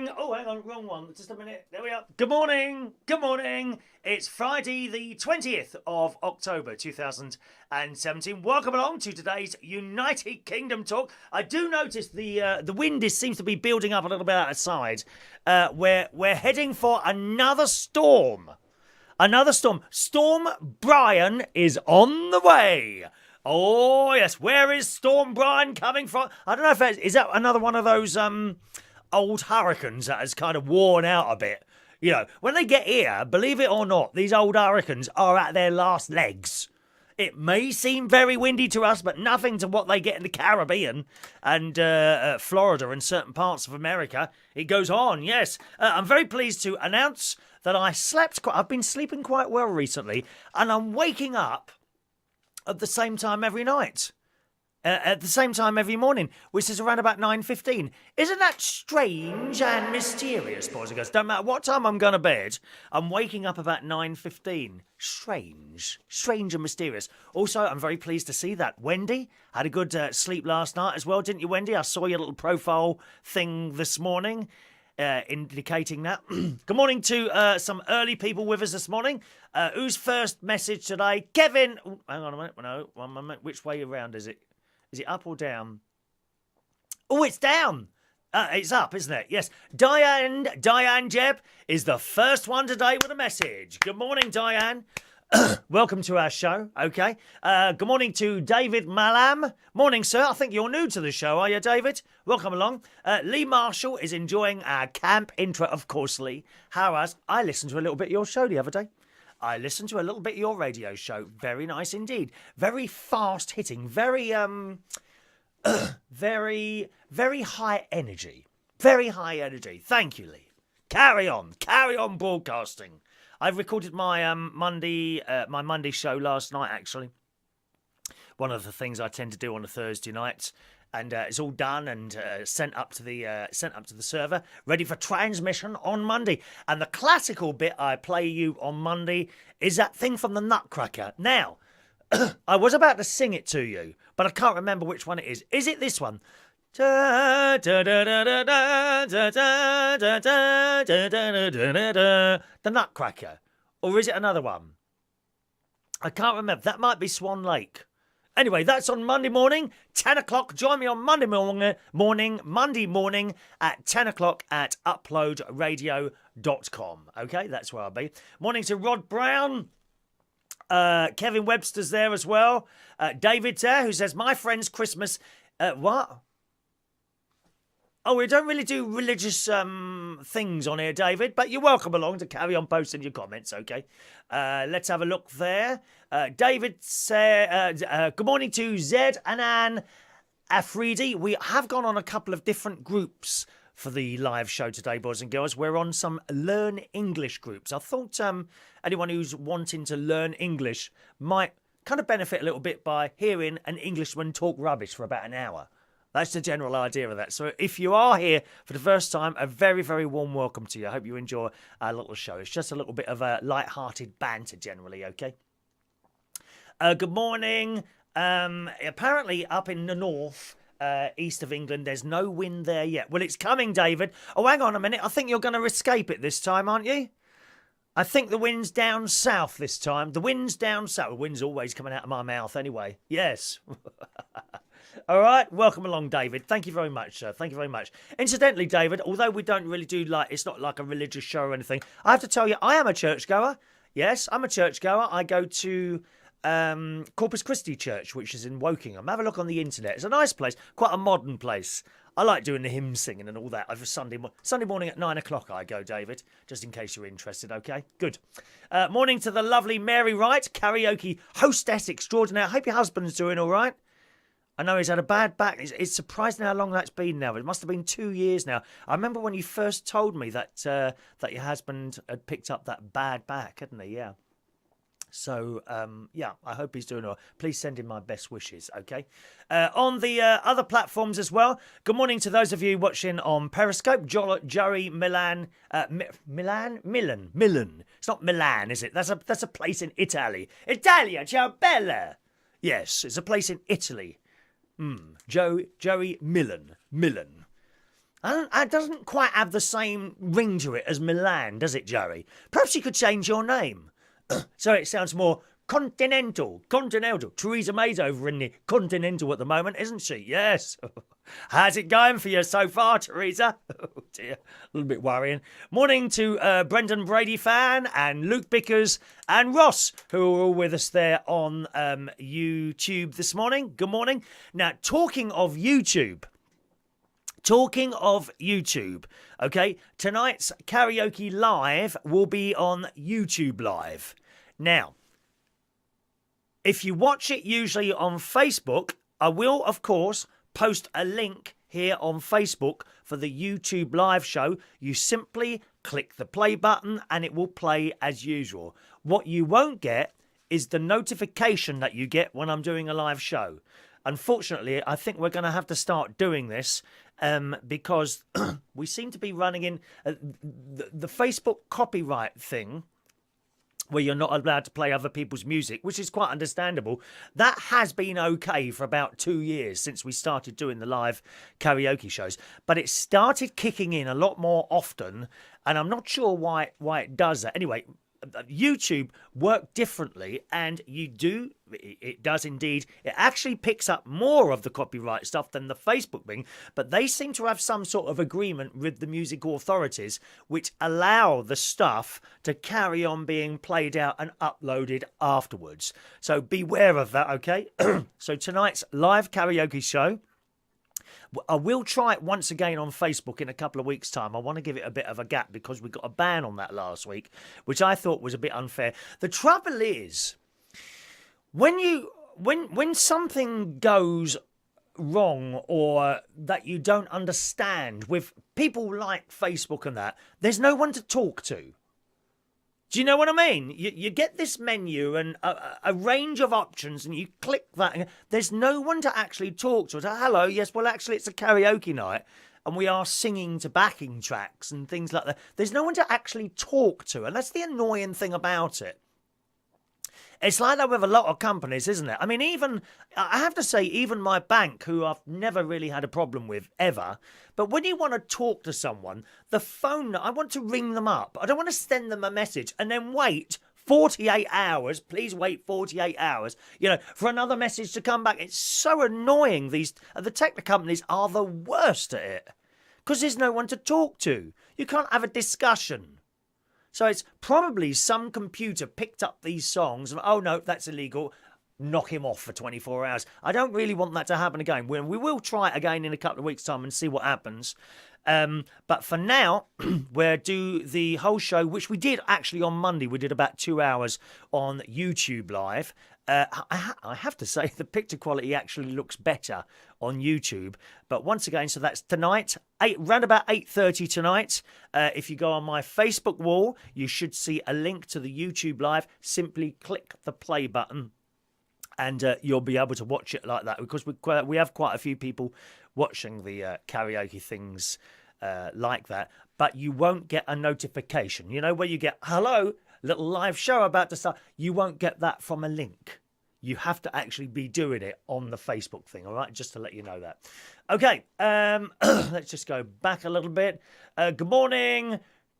morning. Oh, hang on, wrong one. Just a minute. There we are. Good morning. Good morning. It's Friday the 20th of October 2017. Welcome along to today's United Kingdom talk. I do notice the wind seems to be building up a little bit outside. We're heading for another storm. Another storm. Storm Brian is on the way. Oh, yes. Where is Storm Brian coming from? I don't know if is that another one of those old hurricanes that has kind of worn out a bit. You know, when they get here, believe it or not, these old hurricanes are at their last legs. It may seem very windy to us, but nothing to what they get in the Caribbean and Florida and certain parts of America. It goes on, yes. I'm very pleased to announce that I've been sleeping quite well recently, and I'm waking up at the same time every night. At the same time every morning, which is around about 9:15. Isn't that strange and mysterious, boys and girls? Don't matter what time I'm going to bed, I'm waking up about 9:15. Strange and mysterious. Also, I'm very pleased to see that Wendy had a good sleep last night as well, didn't you, Wendy? I saw your little profile thing this morning. Indicating that. Good morning to some early people with us this morning. Who's first message today? Kevin. Ooh, hang on a minute. No, one moment. Which way around is it? Is it up or down? Oh, it's down. It's up, isn't it? Yes. Diane Jeb is the first one today with a message. Good morning, Diane. Welcome to our show. Okay. Good morning to David Malam. Morning, sir. I think you're new to the show, are you, David? Welcome along. Lee Marshall is enjoying our camp intro. Of course, Lee. How's? I listened to a little bit of your show the other day. I listened to a little bit of your radio show. Very nice indeed. Very fast hitting. Very very high energy. Very high energy. Thank you, Lee. Carry on broadcasting. I recorded my Monday show last night, actually. One of the things I tend to do on a Thursday night, and it's all done and sent up to the server, ready for transmission on Monday. And the classical bit I play you on Monday is that thing from the Nutcracker. Now, I was about to sing it to you, but I can't remember which one it is. Is it this one? The Nutcracker. Or is it another one? I can't remember. That might be Swan Lake. Anyway, that's on Monday morning, 10 o'clock. Join me on Monday morning at 10 o'clock at uploadradio.com. Okay, that's where I'll be. Morning to Rod Brown. Kevin Webster's there as well. David's there, who says, my friend's Christmas... what? Oh, we don't really do religious things on here, David, but you're welcome along to carry on posting your comments, okay? Let's have a look there. David said, good morning to Zed Anan Afridi. We have gone on a couple of different groups for the live show today, boys and girls. We're on some Learn English groups. I thought anyone who's wanting to learn English might kind of benefit a little bit by hearing an Englishman talk rubbish for about an hour. That's the general idea of that. So if you are here for the first time, a very, very warm welcome to you. I hope you enjoy our little show. It's just a little bit of a light-hearted banter generally, okay? Good morning. Apparently up in the north, east of England, there's no wind there yet. Well, it's coming, David. Oh, hang on a minute. I think you're going to escape it this time, aren't you? I think the wind's down south this time. The wind's down south. The wind's always coming out of my mouth anyway. Yes. All right, welcome along, David. Thank you very much, sir. Thank you very much. Incidentally, David, although we don't really do it's not like a religious show or anything, I have to tell you, I am a churchgoer. Yes, I'm a churchgoer. I go to Corpus Christi Church, which is in Wokingham. Have a look on the internet. It's a nice place, quite a modern place. I like doing the hymn singing and all that. Over Sunday morning at 9 o'clock I go, David, just in case you're interested, okay? Good. Morning to the lovely Mary Wright, karaoke hostess extraordinaire. I hope your husband's doing all right. I know he's had a bad back. It's surprising how long that's been now. It must have been 2 years now. I remember when you first told me that your husband had picked up that bad back, hadn't he? Yeah. So, yeah, I hope he's doing all right. Please send him my best wishes, okay? On the other platforms as well, good morning to those of you watching on Periscope. Joey Milan. Milan. It's not Milan, is it? That's a place in Italy. Italia, ciao bella. Yes, it's a place in Italy. Joey Milan. It doesn't quite have the same ring to it as Milan, does it, Joey? Perhaps you could change your name. So it sounds more continental. Continental. Theresa May's over in the continental at the moment, isn't she? Yes. How's it going for you so far, Theresa? Oh dear, a little bit worrying. Morning to Brendan Brady fan and Luke Bickers and Ross, who are all with us there on YouTube this morning. Good morning. Now, talking of YouTube, okay, tonight's karaoke live will be on YouTube Live. Now, if you watch it usually on Facebook, I will, of course, post a link here on Facebook for the YouTube live show. You simply click the play button and it will play as usual. What you won't get is the notification that you get when I'm doing a live show. Unfortunately, I think we're going to have to start doing this because we seem to be running in the Facebook copyright thing, where you're not allowed to play other people's music, which is quite understandable. That has been okay for about 2 years since we started doing the live karaoke shows. But it started kicking in a lot more often, and I'm not sure why it does that. Anyway, YouTube work differently, and it does indeed. It actually picks up more of the copyright stuff than the Facebook thing, but they seem to have some sort of agreement with the music authorities which allow the stuff to carry on being played out and uploaded afterwards. So beware of that, okay? So tonight's live karaoke show, I will try it once again on Facebook in a couple of weeks' time. I want to give it a bit of a gap because we got a ban on that last week, which I thought was a bit unfair. The trouble is, when something goes wrong or that you don't understand with people like Facebook and that, there's no one to talk to. Do you know what I mean? You get this menu and a range of options and you click that. And there's no one to actually talk to. Hello, yes, well, actually, it's a karaoke night and we are singing to backing tracks and things like that. There's no one to actually talk to. And that's the annoying thing about it. It's like that with a lot of companies, isn't it? I mean, I have to say, even my bank, who I've never really had a problem with, ever, but when you want to talk to someone, the phone, I want to ring them up. I don't want to send them a message and then wait 48 hours, please wait 48 hours, for another message to come back. It's so annoying. The tech companies are the worst at it because there's no one to talk to. You can't have a discussion. So it's probably some computer picked up these songs and, oh no, that's illegal, knock him off for 24 hours. I don't really want that to happen again. We will try it again in a couple of weeks' time and see what happens. But for now, we'll do the whole show, which we did actually on Monday. We did about 2 hours on YouTube Live. I have to say the picture quality actually looks better on YouTube. But once again, so that's tonight, round about 8:30 tonight. If you go on my Facebook wall, you should see a link to the YouTube Live. Simply click the play button and you'll be able to watch it like that, because we have quite a few people watching the karaoke things like that. But you won't get a notification. You know, where you get, hello, little live show about to start. You won't get that from a link. You have to actually be doing it on the Facebook thing, all right? Just to let you know that. Okay, let's just go back a little bit. Good morning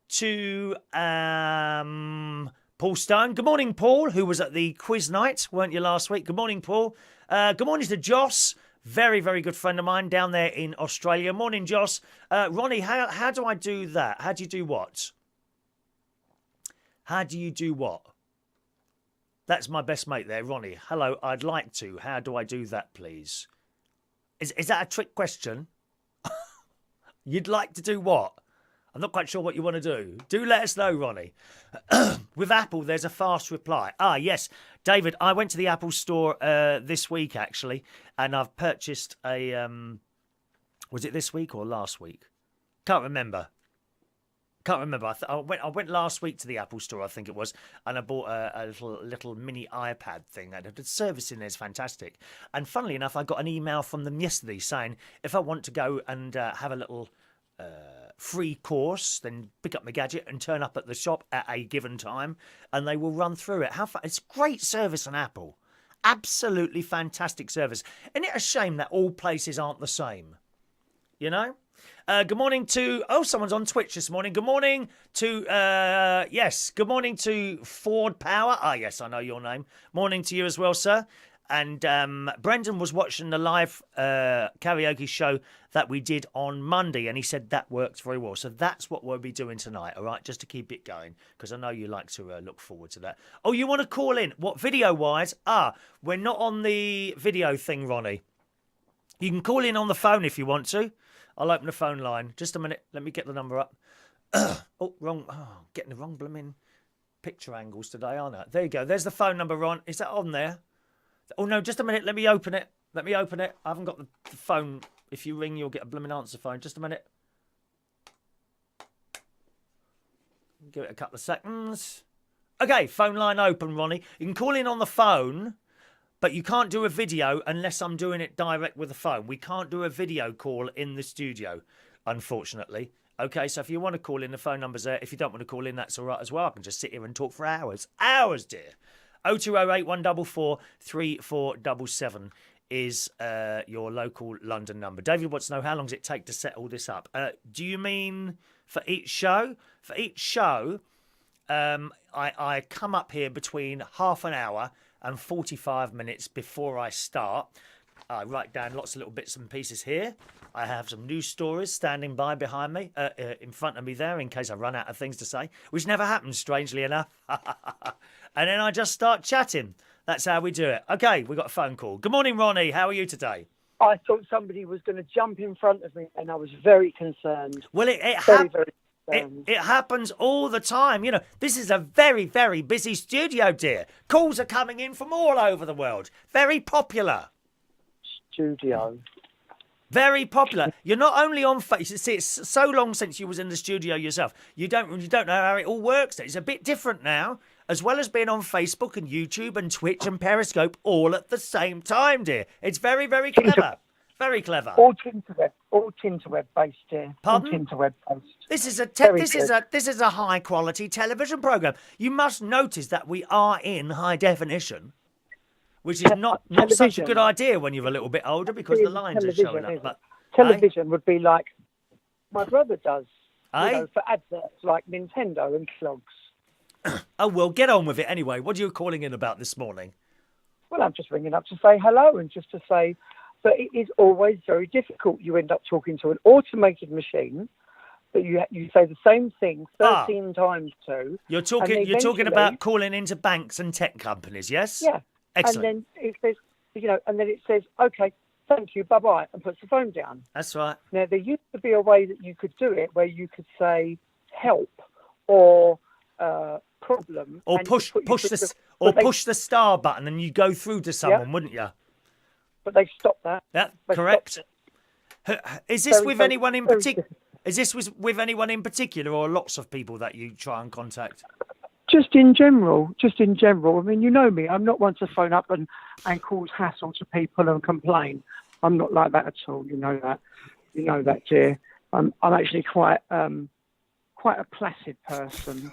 to Paul Stone. Good morning, Paul, who was at the quiz night, weren't you, last week? Good morning, Paul. Good morning to Joss. Very, very good friend of mine down there in Australia. Morning, Joss. Ronnie, how do I do that? How do you do what? How do you do what? That's my best mate there, Ronnie. Hello, I'd like to. How do I do that, please? Is that a trick question? You'd like to do what? I'm not quite sure what you want to do. Do let us know, Ronnie. With Apple, there's a fast reply. Ah, yes. David, I went to the Apple store this week, actually, and I've purchased a... was it this week or last week? Can't remember. I went last week to the Apple store, I think it was, and I bought a little mini iPad thing. And the service in there is fantastic. And funnily enough, I got an email from them yesterday saying if I want to go and have a little free course, then pick up my gadget and turn up at the shop at a given time, and they will run through it. It's great service on Apple. Absolutely fantastic service. Isn't it a shame that all places aren't the same? You know? Good morning to... Oh, someone's on Twitch this morning. Good morning to... yes, good morning to Ford Power. Ah, yes, I know your name. Morning to you as well, sir. And Brendan was watching the live karaoke show that we did on Monday, and he said that worked very well. So that's what we'll be doing tonight, all right, just to keep it going, because I know you like to look forward to that. Oh, you want to call in? What, video-wise? Ah, we're not on the video thing, Ronnie. You can call in on the phone if you want to. I'll open the phone line. Just a minute. Let me get the number up. Oh, wrong. Oh, getting the wrong blooming picture angles today, aren't I? There you go. There's the phone number, Ron. Is that on there? Oh, no, just a minute. Let me open it. I haven't got the phone. If you ring, you'll get a blooming answer phone. Just a minute. Give it a couple of seconds. Okay, phone line open, Ronnie. You can call in on the phone, but you can't do a video unless I'm doing it direct with the phone. We can't do a video call in the studio, unfortunately. Okay, so if you want to call in, the phone number's there. If you don't want to call in, that's all right as well. I can just sit here and talk for hours. Hours, dear. 0208 144 3477 is your local London number. David wants to know, how long does it take to set all this up? Do you mean for each show? For each show, I come up here between half an hour and 45 minutes before I start. I write down lots of little bits and pieces here. I have some news stories standing by behind me, in front of me there, in case I run out of things to say, which never happens, strangely enough. And then I just start chatting. That's how we do it. Okay, we got a phone call. Good morning, Ronnie. How are you today? I thought somebody was going to jump in front of me, and I was very concerned. Well, it happens all the time. You know, this is a very, very busy studio, dear. Calls are coming in from all over the world. Very popular. Studio. Very popular. You're not only on Facebook. See, it's so long since you was in the studio yourself. You don't know how it all works. It's a bit different now. As well as being on Facebook and YouTube and Twitch and Periscope all at the same time, dear. It's very, very clever. Very clever. All Tinterweb based, dear. Pardon? All Tinterweb based. This is a high quality television program. You must notice that we are in high definition, which is not such a good idea when you're a little bit older, because the lines are showing up. But television would be like my brother does, for adverts like Nintendo and Clogs. Oh, well, get on with it anyway. What are you calling in about this morning? Well, I'm just ringing up to say hello and just to say that it is always very difficult. You end up talking to an automated machine that you say the same thing 13 times to. You're talking about calling into banks and tech companies, yes? Yeah. Excellent. And then it says, okay, thank you, bye-bye, and puts the phone down. That's right. Now, there used to be a way that you could do it where you could say help or problem, or push the star button and you go through to someone, wouldn't you? But they stopped that. Yeah, correct. Is this with anyone in particular? Is this with anyone in particular, or lots of people that you try and contact? Just in general. I mean, you know me. I'm not one to phone up and cause hassle to people and complain. I'm not like that at all. You know that. You know that, dear. I'm actually quite a placid person.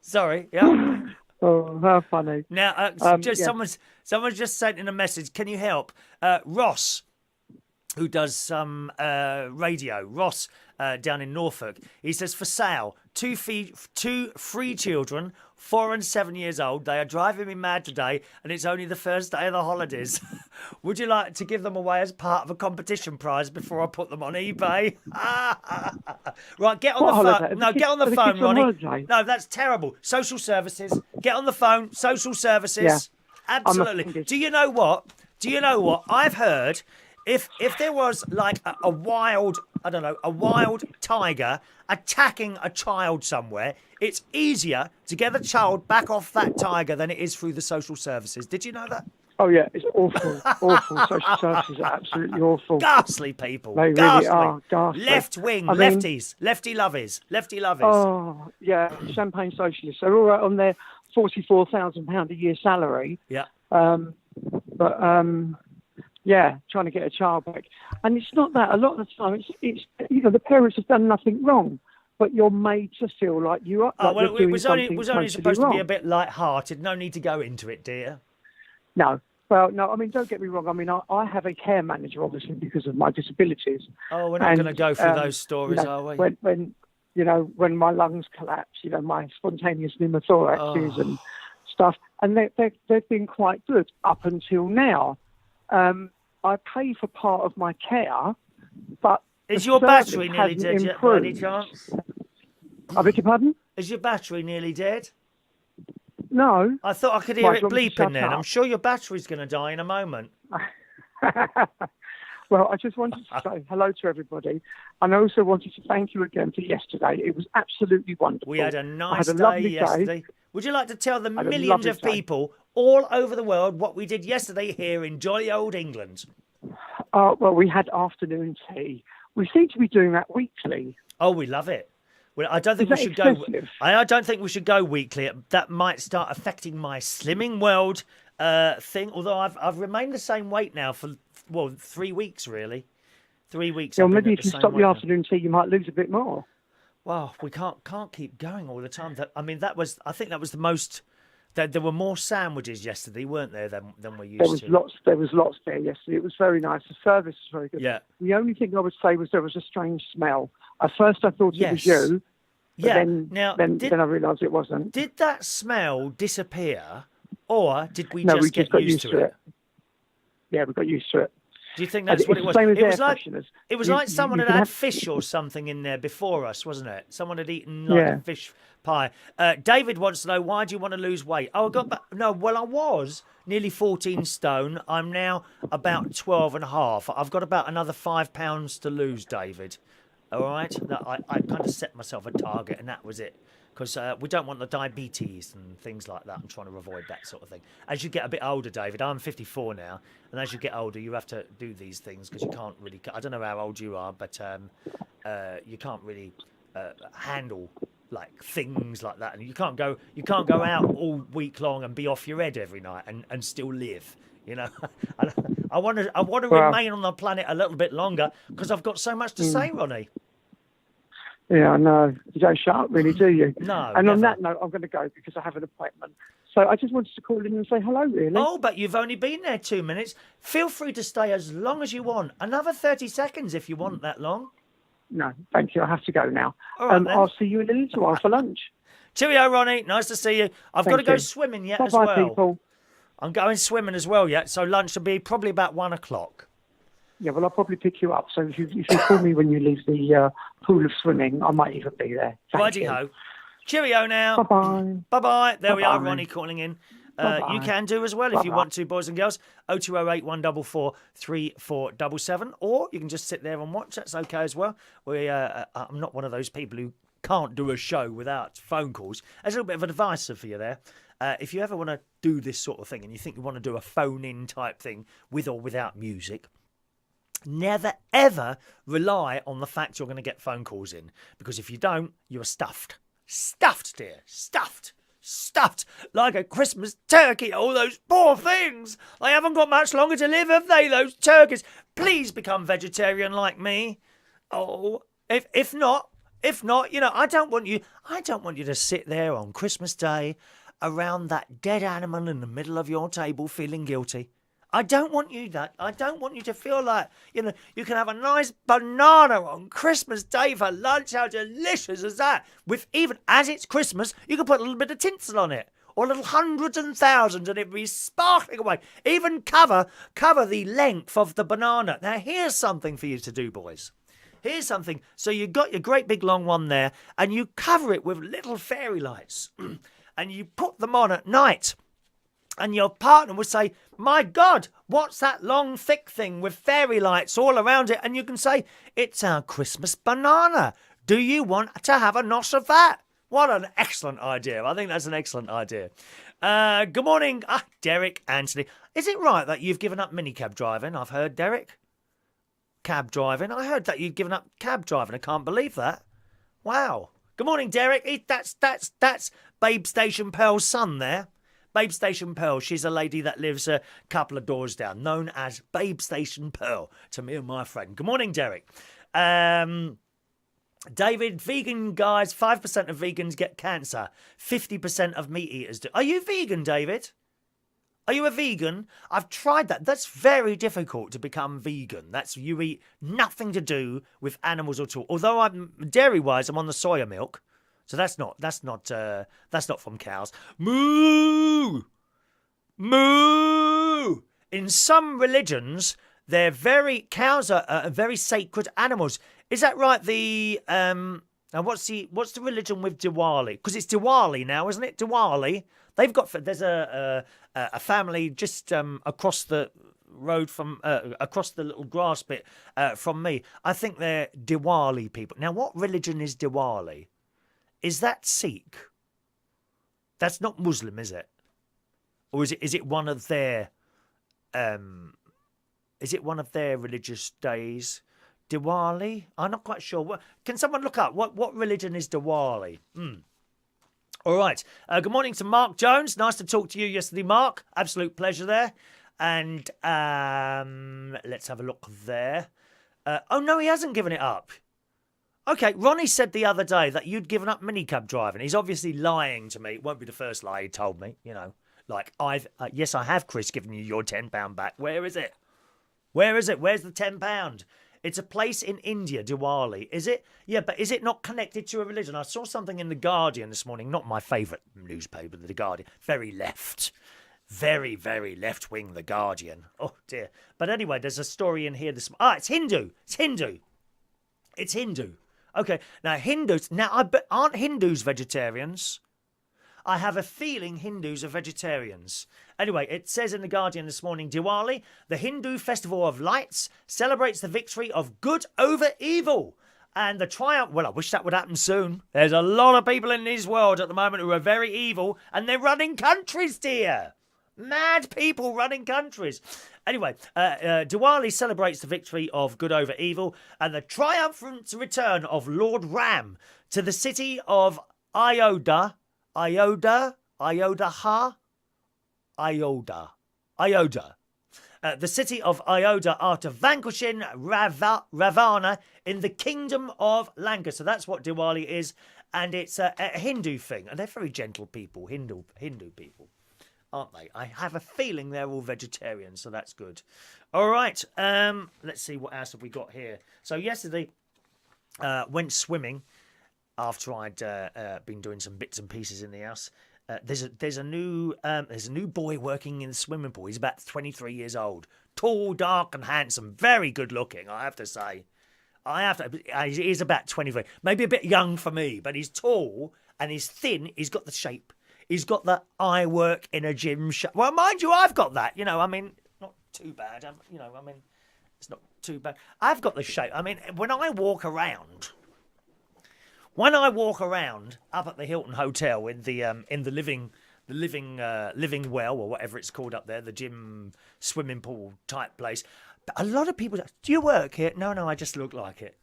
Sorry, yeah. Oh, how funny. Now, someone's just sent in a message. Can you help? Ross, who does some radio, Ross down in Norfolk, he says, for sale, two free children, 4 and 7 years old. They are driving me mad today, and it's only the first day of the holidays. Would you like to give them away as part of a competition prize before I put them on eBay? Right, get on the phone. No, get on the phone, Ronnie. No, that's terrible. Social services. Get on the phone. Social services. Yeah. Absolutely. Do you know what? I've heard if there was like a wild tiger attacking a child somewhere, it's easier to get the child back off that tiger than it is through the social services. Did you know that? Oh, yeah, it's awful. Awful. Social services are absolutely awful. Ghastly people. They really are ghastly. Left wing, lefties, lefty lovers. Oh, yeah, champagne socialists. They're all right on their £44,000 a year salary. Yeah. Yeah, trying to get a child back. And it's not that. A lot of the time, it's the parents have done nothing wrong, but you're made to feel like you are. Oh, well, it was only supposed to be a bit light-hearted. No need to go into it, dear. No, Well, no, I mean, don't get me wrong. I mean, I have a care manager, obviously, because of my disabilities. Oh, we're not going to go through those stories, you know, are we? When my lungs collapse, my spontaneous pneumothoraxes and stuff, and they've been quite good up until now. I pay for part of my care, but is your battery nearly dead yet, by any chance? I beg your pardon? Is your battery nearly dead? No. I thought I could hear it bleeping then. I'm sure your battery's going to die in a moment. Well, I just wanted to say hello to everybody. And I also wanted to thank you again for yesterday. It was absolutely wonderful. We had a nice day yesterday. Would you like to tell the millions of people all over the world what we did yesterday here in jolly old England? Well, we had afternoon tea. We seem to be doing that weekly. Oh, we love it. Well, I don't think we should go. I don't think we should go weekly. That might start affecting my slimming world thing. Although I've remained the same weight now for 3 weeks really. 3 weeks. Well, maybe if you stop the afternoon tea, you might lose a bit more. Well, we can't keep going all the time. I think that was the most. There were more sandwiches yesterday, weren't there, than we used to? There was lots there yesterday. It was very nice. The service was very good. Yeah. The only thing I would say was there was a strange smell. At first I thought it was you. But then I realised it wasn't. Did that smell disappear, or did we just get used to it? Yeah, we got used to it. Do you think that's what it was? It was like someone had fish or something in there before us, wasn't it? Someone had eaten a fish pie. David wants to know, why do you want to lose weight? Oh, I was nearly 14 stone. I'm now about 12 and a half. I've got about another 5 pounds to lose, David. All right? I kind of set myself a target, and that was it. Because we don't want the diabetes and things like that. I'm trying to avoid that sort of thing. As you get a bit older, David, I'm 54 now, and as you get older, you have to do these things because you can't really. I don't know how old you are, but you can't really handle like things like that, and you can't go out all week long and be off your head every night and still live. You know, I want to remain on the planet a little bit longer because I've got so much to say, Ronnie. Yeah, I know. You don't shut up, really, do you? No. And on that note, I'm going to go because I have an appointment. So I just wanted to call in and say hello, really. Oh, but you've only been there 2 minutes. Feel free to stay as long as you want. Another 30 seconds if you want that long. No, thank you. I have to go now. All right, then. I'll see you in a little while for lunch. Cheerio, Ronnie. Nice to see you. I've got to go swimming yet as well. Bye-bye, people. I'm going swimming as well yet, so lunch will be probably about 1 o'clock. Yeah, well, I'll probably pick you up. So if you call me when you leave the pool of swimming, I might even be there. Righty-ho. Cheerio now. Bye-bye. Bye-bye. There we are, Ronnie calling in. You can do as well if you want to, boys and girls. 0208 144 3477. Or you can just sit there and watch. That's okay as well. I'm not one of those people who can't do a show without phone calls. There's a little bit of advice for you there. If you ever want to do this sort of thing and you think you want to do a phone-in type thing with or without music, never, ever rely on the fact you're going to get phone calls in. Because if you don't, you're stuffed. Stuffed, dear. Stuffed. Stuffed like a Christmas turkey. All those poor things. They haven't got much longer to live, have they, those turkeys? Please become vegetarian like me. Oh, if not, I don't want you to sit there on Christmas Day around that dead animal in the middle of your table feeling guilty. I don't want you that. I don't want you to feel like, you can have a nice banana on Christmas Day for lunch. How delicious is that? With even, as it's Christmas, you can put a little bit of tinsel on it. Or little hundreds and thousands, and it'd be sparkling away. Even cover the length of the banana. Now, here's something for you to do, boys. Here's something. So you've got your great big long one there, and you cover it with little fairy lights. And you put them on at night. And your partner would say, my God, what's that long, thick thing with fairy lights all around it? And you can say, it's our Christmas banana. Do you want to have a nosh of that? What an excellent idea. I think that's an excellent idea. Good morning, Derek, Anthony. Is it right that you've given up minicab driving? I've heard, Derek. Cab driving. I heard that you've given up cab driving. I can't believe that. Wow. Good morning, Derek. That's Babe Station Pearl's son there. Babe Station Pearl, she's a lady that lives a couple of doors down, known as Babe Station Pearl to me and my friend. Good morning, Derek. David, vegan guys, 5% of vegans get cancer. 50% of meat eaters do. Are you vegan, David? Are you a vegan? I've tried that. That's very difficult to become vegan. That's you eat nothing to do with animals at all. Although I'm dairy wise, I'm on the soya milk, so that's not from cows. Moo, moo. In some religions, cows are very sacred animals. Is that right? Now what's the religion with Diwali? Because it's Diwali now, isn't it? Diwali. There's a family just across the road from across the little grass bit from me. I think they're Diwali people. Now, what religion is Diwali? Is that Sikh? That's not Muslim, is it? Or is it one of their religious days? Diwali? I'm not quite sure. Can someone look up what religion is Diwali? All right. Good morning to Mark Jones. Nice to talk to you yesterday, Mark. Absolute pleasure there. And let's have a look there. Oh, no, he hasn't given it up. Okay, Ronnie said the other day that you'd given up minicab driving. He's obviously lying to me. It won't be the first lie he told me, you know. Like, yes, I have, Chris, given you your £10 back. Where is it? Where is it? Where's the £10? It's a place in India, Diwali. Is it? Yeah, but is it not connected to a religion? I saw something in The Guardian this morning. Not my favourite newspaper, The Guardian. Very left. Very, very left-wing, The Guardian. Oh, dear. But anyway, there's a story in here this morning. Ah, it's Hindu. It's Hindu. It's Hindu. Okay, now Hindus... Now, aren't Hindus vegetarians? I have a feeling Hindus are vegetarians. Anyway, it says in The Guardian this morning, Diwali, the Hindu festival of lights, celebrates the victory of good over evil. And the triumph... Well, I wish that would happen soon. There's a lot of people in this world at the moment who are very evil, and they're running countries, dear. Mad people running countries. Anyway, Diwali celebrates the victory of good over evil and the triumphant return of Lord Ram to the city of Ayodhya. The city of Ayodhya after vanquishing Ravana in the kingdom of Lanka. So that's what Diwali is, and it's a Hindu thing. And they're very gentle people, Hindu people, aren't they? I have a feeling they're all vegetarians, so that's good. All right, let's see what else have we got here. So yesterday, went swimming after I'd been doing some bits and pieces in the house. There's a new boy working in the swimming pool. He's about 23 years old, tall, dark, and handsome. Very good looking, I have to say. He's about 23, maybe a bit young for me, but he's tall and he's thin. He's got the shape. He's got the I work in a gym shape. Well, mind you, I've got that. You know, I mean, not too bad. It's not too bad. I've got the shape. I mean, when I walk around up at the Hilton Hotel in the living well, or whatever it's called up there, the gym swimming pool type place, a lot of people say, do you work here? No, I just look like it.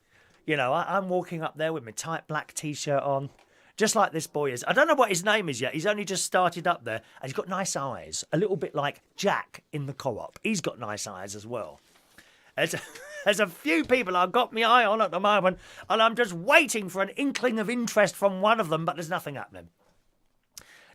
You know, I'm walking up there with my tight black t-shirt on, just like this boy is. I don't know what his name is yet. He's only just started up there, and he's got nice eyes, a little bit like Jack in the Co-op. He's got nice eyes as well. There's a few people I've got my eye on at the moment, and I'm just waiting for an inkling of interest from one of them, but there's nothing happening.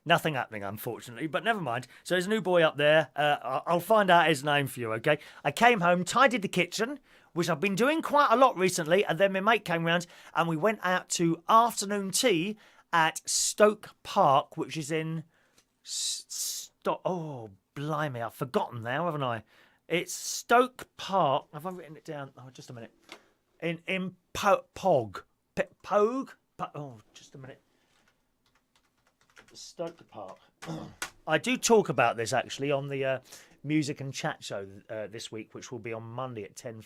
Nothing happening, unfortunately, but never mind. So there's a new boy up there. I'll find out his name for you, okay? I came home, tidied the kitchen, which I've been doing quite a lot recently, and then my mate came round, and we went out to afternoon tea at Stoke Park, which is in... Oh, blimey, I've forgotten now, haven't I? It's Stoke Park. Have I written it down? Oh, just a minute. In Pog. Pog? Oh, just a minute. Stoke Park. I do talk about this actually on the music and chat show this week, which will be on Monday at 10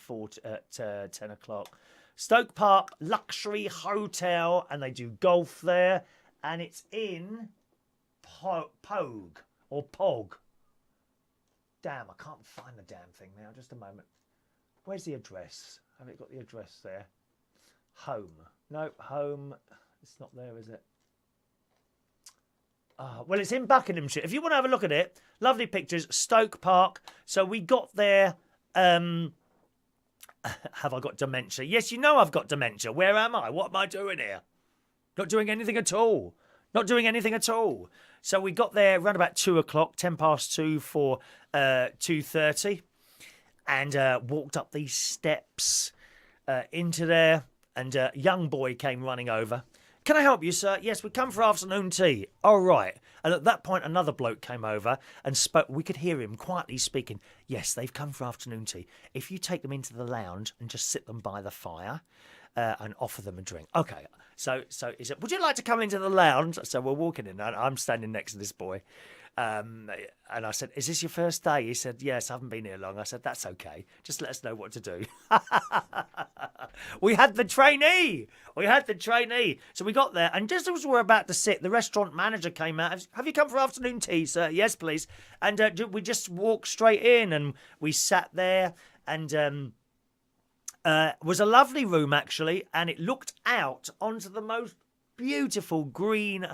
o'clock. Stoke Park Luxury Hotel, and they do golf there, and it's in Pog or Pog. Damn, I can't find the damn thing now. Just a moment. Where's the address? Have it got the address there? Home. No, home. It's not there, is it? Well, it's in Buckinghamshire. If you want to have a look at it, lovely pictures. Stoke Park. So we got there. Have I got dementia? Yes, you know I've got dementia. Where am I? What am I doing here? Not doing anything at all. Not doing anything at all. So we got there around about 2 o'clock, 10 past 2 for 2:30, and walked up these steps into there, and a young boy came running over. Can I help you, sir? Yes, we come for afternoon tea. All right. And at that point, another bloke came over and spoke. We could hear him quietly speaking. Yes, they've come for afternoon tea. If you take them into the lounge and just sit them by the fire and offer them a drink. Okay. So he said, would you like to come into the lounge? So we're walking in, and I'm standing next to this boy. And I said, is this your first day? He said, yes, I haven't been here long. I said, that's okay. Just let us know what to do. We had the trainee. So we got there, and just as we were about to sit, the restaurant manager came out. Have you come for afternoon tea, sir? Yes, please. And we just walked straight in, and we sat there, and was a lovely room, actually, and it looked out onto the most beautiful green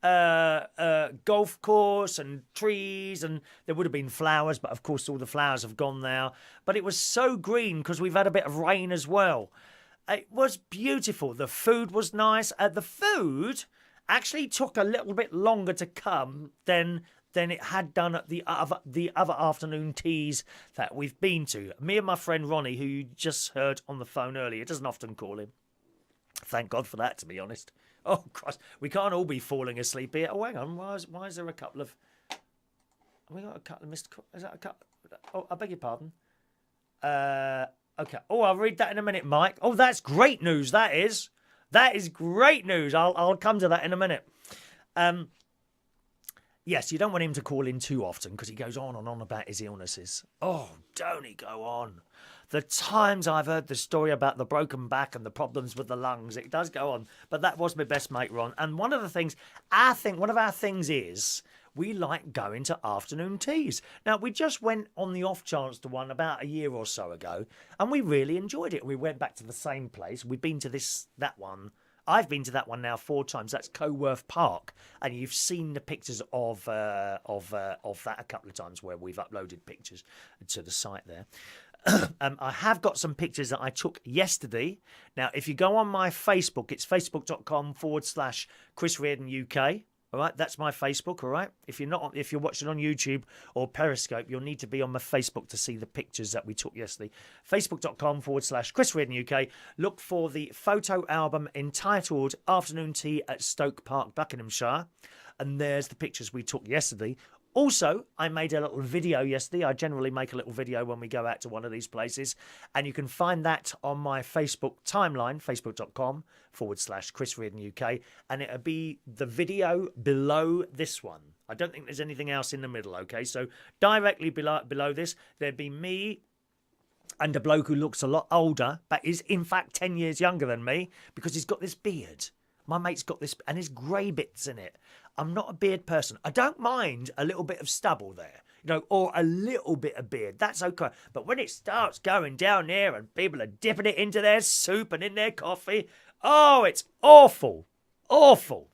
golf course and trees, and there would have been flowers, but of course all the flowers have gone now. But it was so green because we've had a bit of rain as well. It was beautiful. The food was nice. The food actually took a little bit longer to come than it had done at the other afternoon teas that we've been to. Me and my friend Ronnie, who you just heard on the phone earlier, doesn't often call him. Thank God for that, to be honest. Oh, Christ. We can't all be falling asleep here. Oh, hang on. Why is there a couple of... Have we got a couple of missed calls? Is that a couple... Oh, I beg your pardon. Okay. Oh, I'll read that in a minute, Mike. Oh, that's great news, that is. That is great news. I'll come to that in a minute. Yes, you don't want him to call in too often because he goes on and on about his illnesses. Oh, don't he go on. The times I've heard the story about the broken back and the problems with the lungs, it does go on. But that was my best mate, Ron. And one of the things, one of our things is we like going to afternoon teas. Now, we just went on the off chance to one about a year or so ago, and we really enjoyed it. We went back to the same place. We've been to that one. I've been to that one now 4 times. That's Stoke Park, and you've seen the pictures of that a couple of times where we've uploaded pictures to the site there. I have got some pictures that I took yesterday. Now, if you go on my Facebook, it's facebook.com/Chris Reardon UK. All right, that's my Facebook. All right, if you're watching on YouTube or Periscope, you'll need to be on my Facebook to see the pictures that we took yesterday. Facebook.com/Chris Reardon UK. Look for the photo album entitled "Afternoon Tea at Stoke Park, Buckinghamshire," and there's the pictures we took yesterday. Also, I made a little video yesterday. I generally make a little video when we go out to one of these places. And you can find that on my Facebook timeline, facebook.com/Chris Reardon UK. And it'll be the video below this one. I don't think there's anything else in the middle, okay? So directly below this, there'd be me and a bloke who looks a lot older, but is in fact 10 years younger than me because he's got this beard. My mate's got this, and there's grey bits in it. I'm not a beard person. I don't mind a little bit of stubble there, or a little bit of beard. That's okay. But when it starts going down there and people are dipping it into their soup and in their coffee, oh, it's awful. Awful.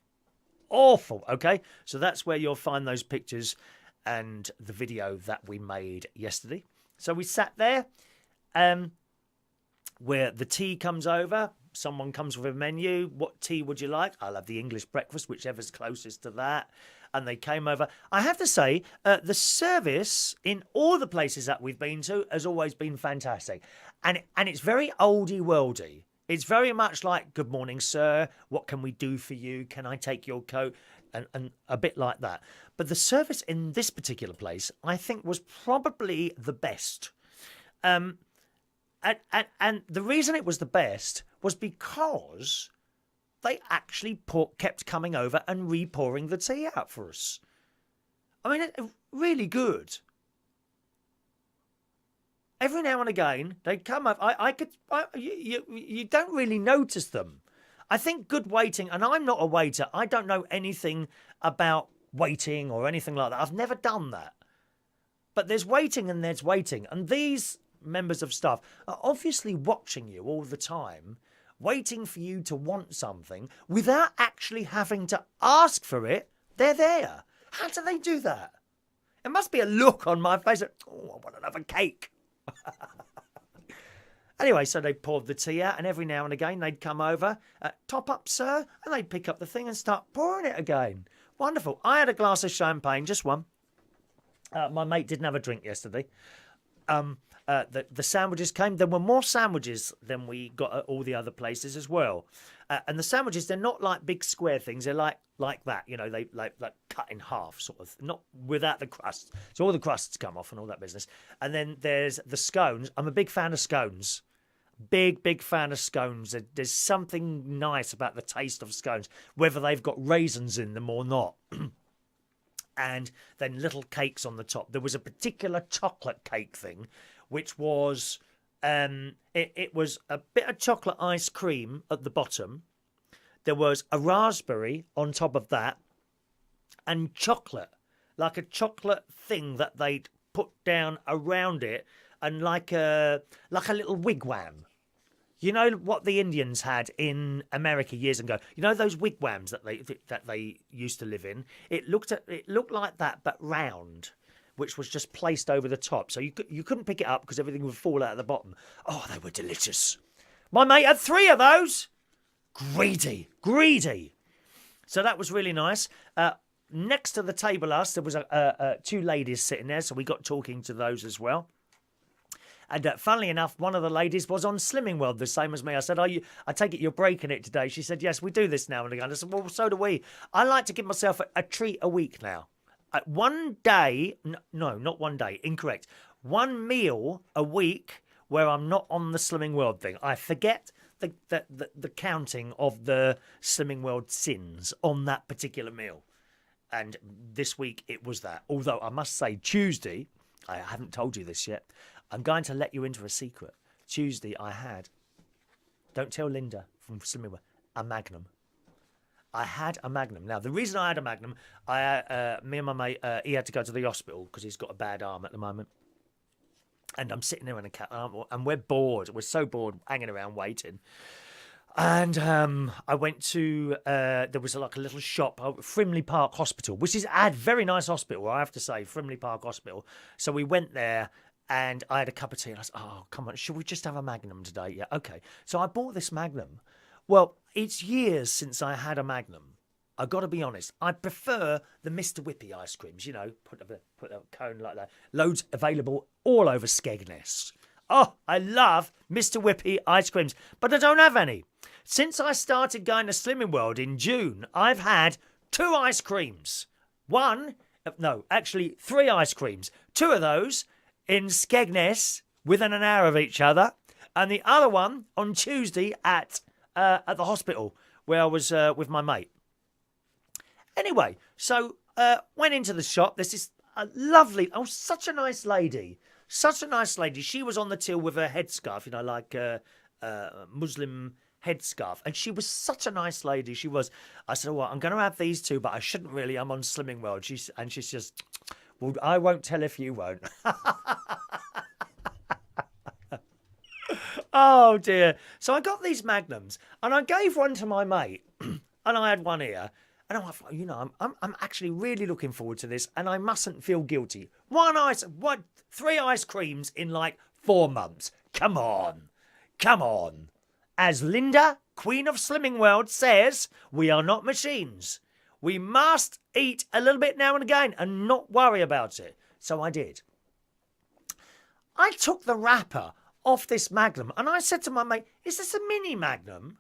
Awful. Okay? So that's where you'll find those pictures and the video that we made yesterday. So we sat there where the tea comes over. Someone comes with a menu. What tea would you like? I'll have the English breakfast, whichever's closest to that. And they came over. I have to say, the service in all the places that we've been to has always been fantastic. And it's very oldie worldy. It's very much like, good morning, sir. What can we do for you? Can I take your coat? And a bit like that. But the service in this particular place, I think, was probably the best. And the reason it was the best was because they actually kept coming over and re-pouring the tea out for us. I mean, really good. Every now and again, they'd come up. You don't really notice them. I think good waiting, and I'm not a waiter. I don't know anything about waiting or anything like that. I've never done that. But there's waiting and there's waiting. And these members of staff are obviously watching you all the time, waiting for you to want something without actually having to ask for it. They're there. How do they do that? It must be a look on my face that, oh, I want another cake. Anyway, so they poured the tea out, and every now and again they'd come over, top up, sir, and they'd pick up the thing and start pouring it again. Wonderful. I had a glass of champagne, just one. My mate didn't have a drink yesterday. The sandwiches came. There were more sandwiches than we got at all the other places as well. And the sandwiches, they're not like big square things. They're like that, they like cut in half, sort of, not without the crust. So all the crusts come off and all that business. And then there's the scones. I'm a big fan of scones. Big fan of scones. There's something nice about the taste of scones, whether they've got raisins in them or not. And then little cakes on the top. There was a particular chocolate cake thing, which was it was a bit of chocolate ice cream at the bottom. There was a raspberry on top of that, and chocolate, like a chocolate thing that they'd put down around it, and like a little wigwam. You know what the Indians had in America years ago? You know those wigwams that they used to live in? It looked like that, but round, which was just placed over the top. So you couldn't pick it up because everything would fall out of the bottom. Oh, they were delicious. My mate had 3 of those. Greedy. So that was really nice. Next to the table there was 2 ladies sitting there, so we got talking to those as well. And funnily enough, one of the ladies was on Slimming World, the same as me. I said, I take it you're breaking it today. She said, yes, we do this now and again. I said, well, so do we. I like to give myself a treat a week now. One day, no, not one day, incorrect. One meal a week where I'm not on the Slimming World thing. I forget the counting of the Slimming World sins on that particular meal. And this week it was that. Although I must say, Tuesday, I haven't told you this yet, I'm going to let you into a secret. Tuesday I had, don't tell Linda from Slimming World, a Magnum. I had a Magnum. Now, the reason I had a Magnum, me and my mate, he had to go to the hospital because he's got a bad arm at the moment. And I'm sitting there in a cat, and we're bored. We're so bored, hanging around waiting. And I went to, there was like a little shop, Frimley Park Hospital, which is a very nice hospital, I have to say, Frimley Park Hospital. So we went there. And I had a cup of tea and I said, oh, come on, should we just have a Magnum today? Yeah, okay. So I bought this Magnum. Well, it's years since I had a Magnum. I've got to be honest. I prefer the Mr. Whippy ice creams, put a cone like that. Loads available all over Skegness. Oh, I love Mr. Whippy ice creams, but I don't have any. Since I started going to Slimming World in June, I've had 2 ice creams. 3 ice creams. 2 of those in Skegness, within an hour of each other, and the other one on Tuesday at the hospital where I was with my mate. Anyway, so went into the shop. This is a lovely, such a nice lady. Such a nice lady. She was on the till with her headscarf, like a Muslim headscarf. And she was such a nice lady. She was. I said, well, I'm going to have these 2, but I shouldn't really. I'm on Slimming World. She's just, well, I won't tell if you won't. Oh, dear. So I got these Magnums, and I gave one to my mate, and I had one here. And I thought, I'm actually really looking forward to this, and I mustn't feel guilty. 3 ice creams in like 4 months. Come on. As Linda, Queen of Slimming World, says, we are not machines. We must eat a little bit now and again and not worry about it. So I did. I took the wrapper off this Magnum, and I said to my mate, is this a mini Magnum?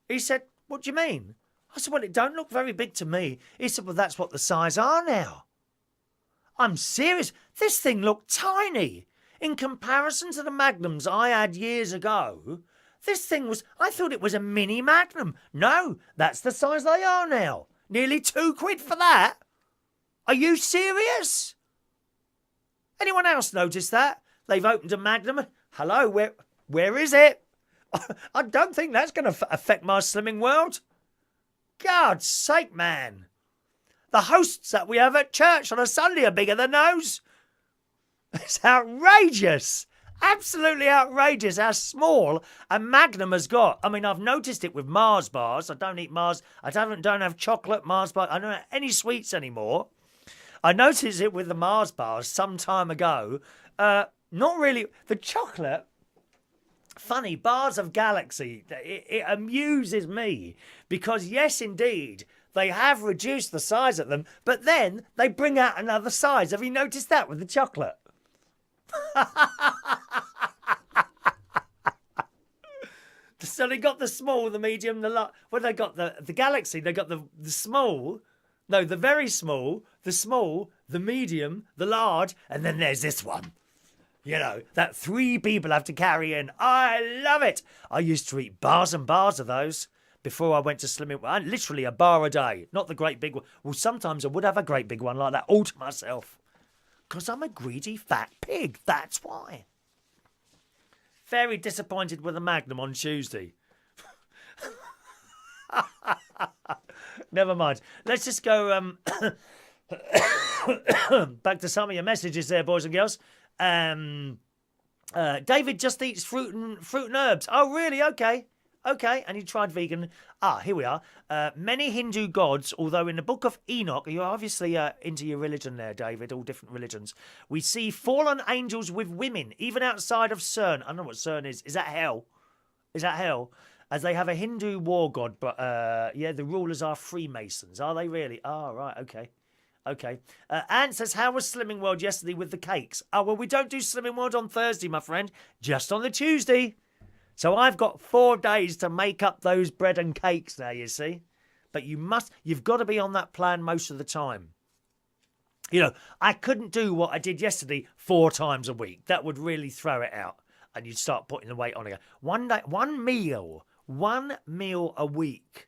He said, what do you mean? I said, well, it don't look very big to me. He said, well, that's what the size are now. I'm serious. This thing looked tiny. In comparison to the Magnums I had years ago, this thing I thought it was a mini Magnum. No, that's the size they are now. Nearly £2 for that. Are you serious? Anyone else notice that? They've opened a Magnum. Hello, where is it? I don't think that's going to affect my Slimming World. God's sake, man. The hosts that we have at church on a Sunday are bigger than those. It's outrageous. Absolutely outrageous how small a Magnum has got. I mean, I've noticed it with Mars bars. I don't eat Mars. I don't have chocolate Mars bars. I don't have any sweets anymore. I noticed it with the Mars bars some time ago. Not really. The chocolate, funny, bars of Galaxy, it amuses me because, yes, indeed, They have reduced the size of them, but then they bring out another size. Have you noticed that with the chocolate? So they got the small, the medium, the large. Well, they got the Galaxy. They got the small. No, the very small, the medium, the large, and then there's this one. You know, that 3 people have to carry in. I love it. I used to eat bars and bars of those before I went to Slimming. Literally a bar a day, not the great big one. Well, sometimes I would have a great big one like that all to myself. Because I'm a greedy fat pig, that's why. Very disappointed with the Magnum on Tuesday. Never mind. Let's just go back to some of your messages there, boys and girls. David just eats fruit and herbs. Oh, really? Okay. And he tried vegan. Here we are. Many Hindu gods, although in the book of Enoch, you're obviously into your religion there, David, all different religions. We see fallen angels with women, even outside of CERN. I don't know what CERN is. Is that hell? As they have a Hindu war god, but the rulers are Freemasons. Are they really? Oh, right, okay. Anne says, how was Slimming World yesterday with the cakes? Oh, well, we don't do Slimming World on Thursday, my friend. Just on the Tuesday. So I've got 4 days to make up those bread and cakes now, you see. But you've got to be on that plan most of the time. You know, I couldn't do what I did yesterday 4 times a week. That would really throw it out. And you'd start putting the weight on again. One meal a week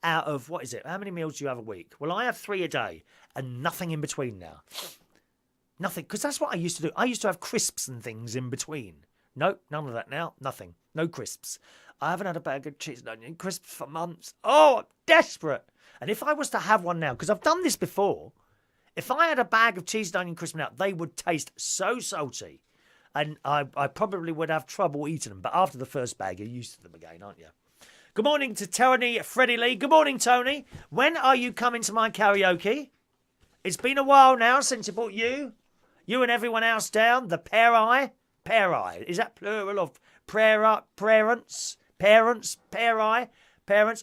out of, what is it? How many meals do you have a week? Well, I have 3 a day and nothing in between now. Nothing, because that's what I used to do. I used to have crisps and things in between. Nope, none of that now. Nothing. No crisps. I haven't had a bag of cheese and onion crisps for months. Oh, I'm desperate. And if I was to have one now, because I've done this before, if I had a bag of cheese and onion crisps now, they would taste so salty. And I probably would have trouble eating them. But after the first bag, you're used to them again, aren't you? Good morning to Tony Freddie Lee. Good morning, Tony. When are you coming to my karaoke? It's been a while now since I brought you and everyone else down. The pair-eye. Is that plural of parents?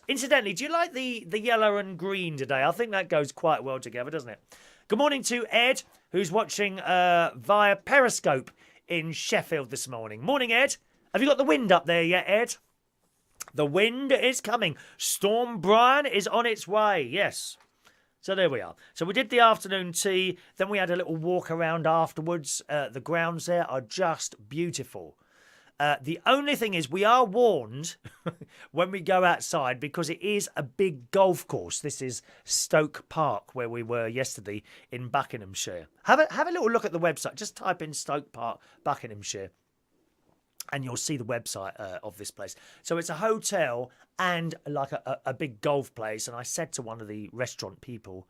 Incidentally, do you like the yellow and green today? I think that goes quite well together, doesn't it? Good morning to Ed, who's watching via Periscope in Sheffield this morning. Morning, Ed. Have you got the wind up there yet, Ed? The wind is coming. Storm Brian is on its way. Yes. So there we are. So we did the afternoon tea. Then we had a little walk around afterwards. The grounds there are just beautiful. The only thing is we are warned when we go outside because it is a big golf course. This is Stoke Park where we were yesterday in Buckinghamshire. Have a little look at the website. Just type in Stoke Park, Buckinghamshire. And you'll see the website of this place. So it's a hotel and like a big golf place. And I said to one of the restaurant people,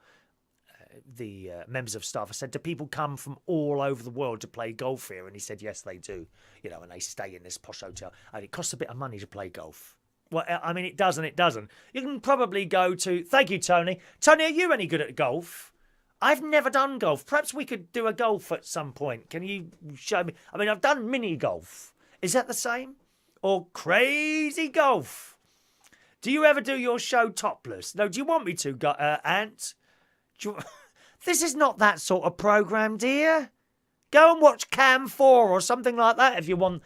the members of staff, I said, do people come from all over the world to play golf here? And he said, yes, they do. You know, and they stay in this posh hotel. And it costs a bit of money to play golf. Well, I mean, it does and it doesn't. You can probably go to... Thank you, Tony. Tony, are you any good at golf? I've never done golf. Perhaps we could do a golf at some point. Can you show me? I mean, I've done mini golf. Is that the same? Or crazy golf? Do you ever do your show topless? No, do you want me to, Ant? This is not that sort of programme, dear. Go and watch Cam 4 or something like that if you want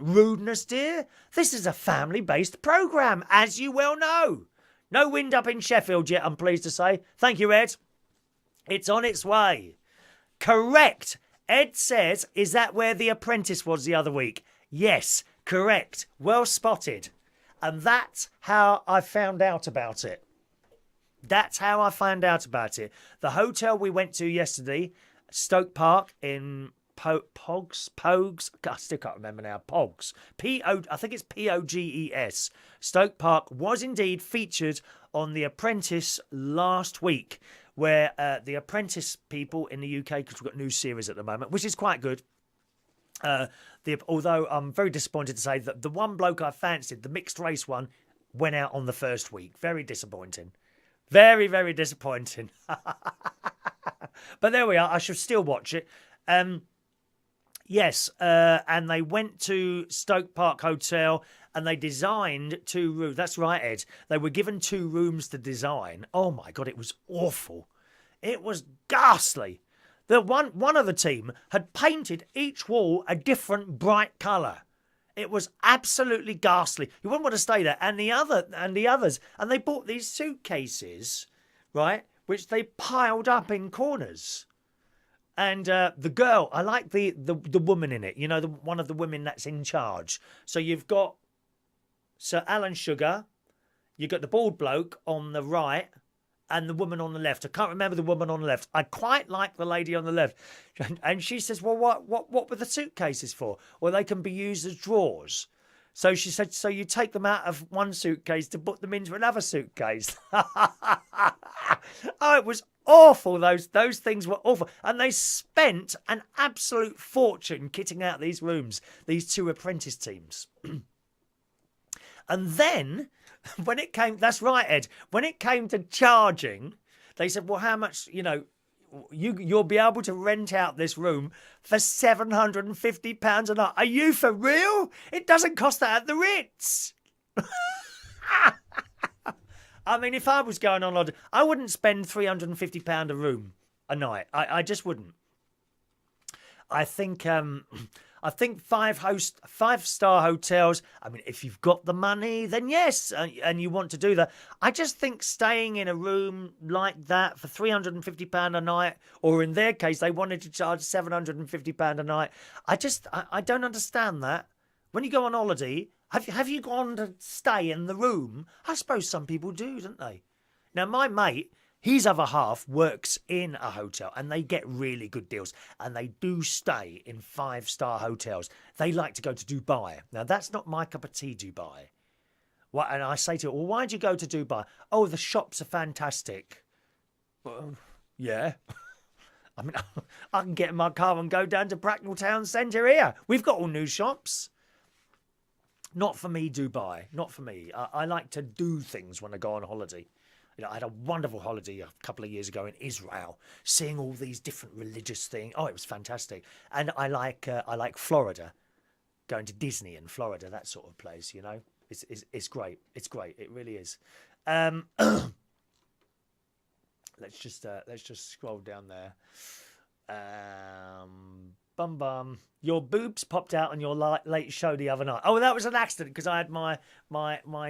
rudeness, dear. This is a family-based programme, as you well know. No wind up in Sheffield yet, I'm pleased to say. Thank you, Ed. It's on its way. Correct. Ed says, is that where The Apprentice was the other week? Yes, correct. Well spotted. And that's how I found out about it. The hotel we went to yesterday, Stoke Park in Pogs. I still can't remember now. Pogs. I think it's Poges. Stoke Park was indeed featured on The Apprentice last week, where The Apprentice people in the UK, because we've got a new series at the moment, which is quite good. Although I'm very disappointed to say that the one bloke I fancied, the mixed race one, went out on the first week. Very disappointing. Very, very disappointing. But there we are. I should still watch it. Yes, and they went to Stoke Park Hotel and they designed 2 rooms. That's right, Ed. They were given 2 rooms to design. Oh my God, it was awful. It was ghastly. The one of the team had painted each wall a different bright colour. It was absolutely ghastly. You wouldn't want to stay there. And the others, and they bought these suitcases, right, which they piled up in corners. And the girl, I like the woman in it. You know, one of the women that's in charge. So you've got Sir Alan Sugar, you've got the bald bloke on the right, and the woman on the left. I can't remember the woman on the left. I quite like the lady on the left. And she says, well, what were the suitcases for? Well, they can be used as drawers. So she said, so you take them out of one suitcase to put them into another suitcase. Oh, it was awful. Those things were awful. And they spent an absolute fortune kitting out these rooms, these 2 apprentice teams. And then when it came, that's right, Ed, when it came to charging, they said, well, how much, you'll be able to rent out this room for £750 a night. Are you for real? It doesn't cost that at the Ritz. I mean, if I was going on holiday, I wouldn't spend £350 a room a night. I just wouldn't. I think 5-star hotels. I mean, if you've got the money, then yes, and you want to do that. I just think staying in a room like that for £350 a night, or in their case, they wanted to charge £750 a night. I don't understand that. When you go on holiday, have you gone to stay in the room? I suppose some people do, don't they? Now, my mate, his other half works in a hotel and they get really good deals and they do stay in 5-star hotels. They like to go to Dubai. Now, that's not my cup of tea, Dubai. And I say to her, well, why'd you go to Dubai? Oh, the shops are fantastic. Well, yeah. I mean, I can get in my car and go down to Bracknell Town Centre here. We've got all new shops. Not for me, Dubai. Not for me. I like to do things when I go on holiday. I had a wonderful holiday a couple of years ago in Israel, seeing all these different religious things. Oh, it was fantastic. And I like Florida, going to Disney in Florida, that sort of place. It's great. It's great. It really is. Let's just scroll down there. Bum. Your boobs popped out on your late show the other night. Oh, that was an accident because I had my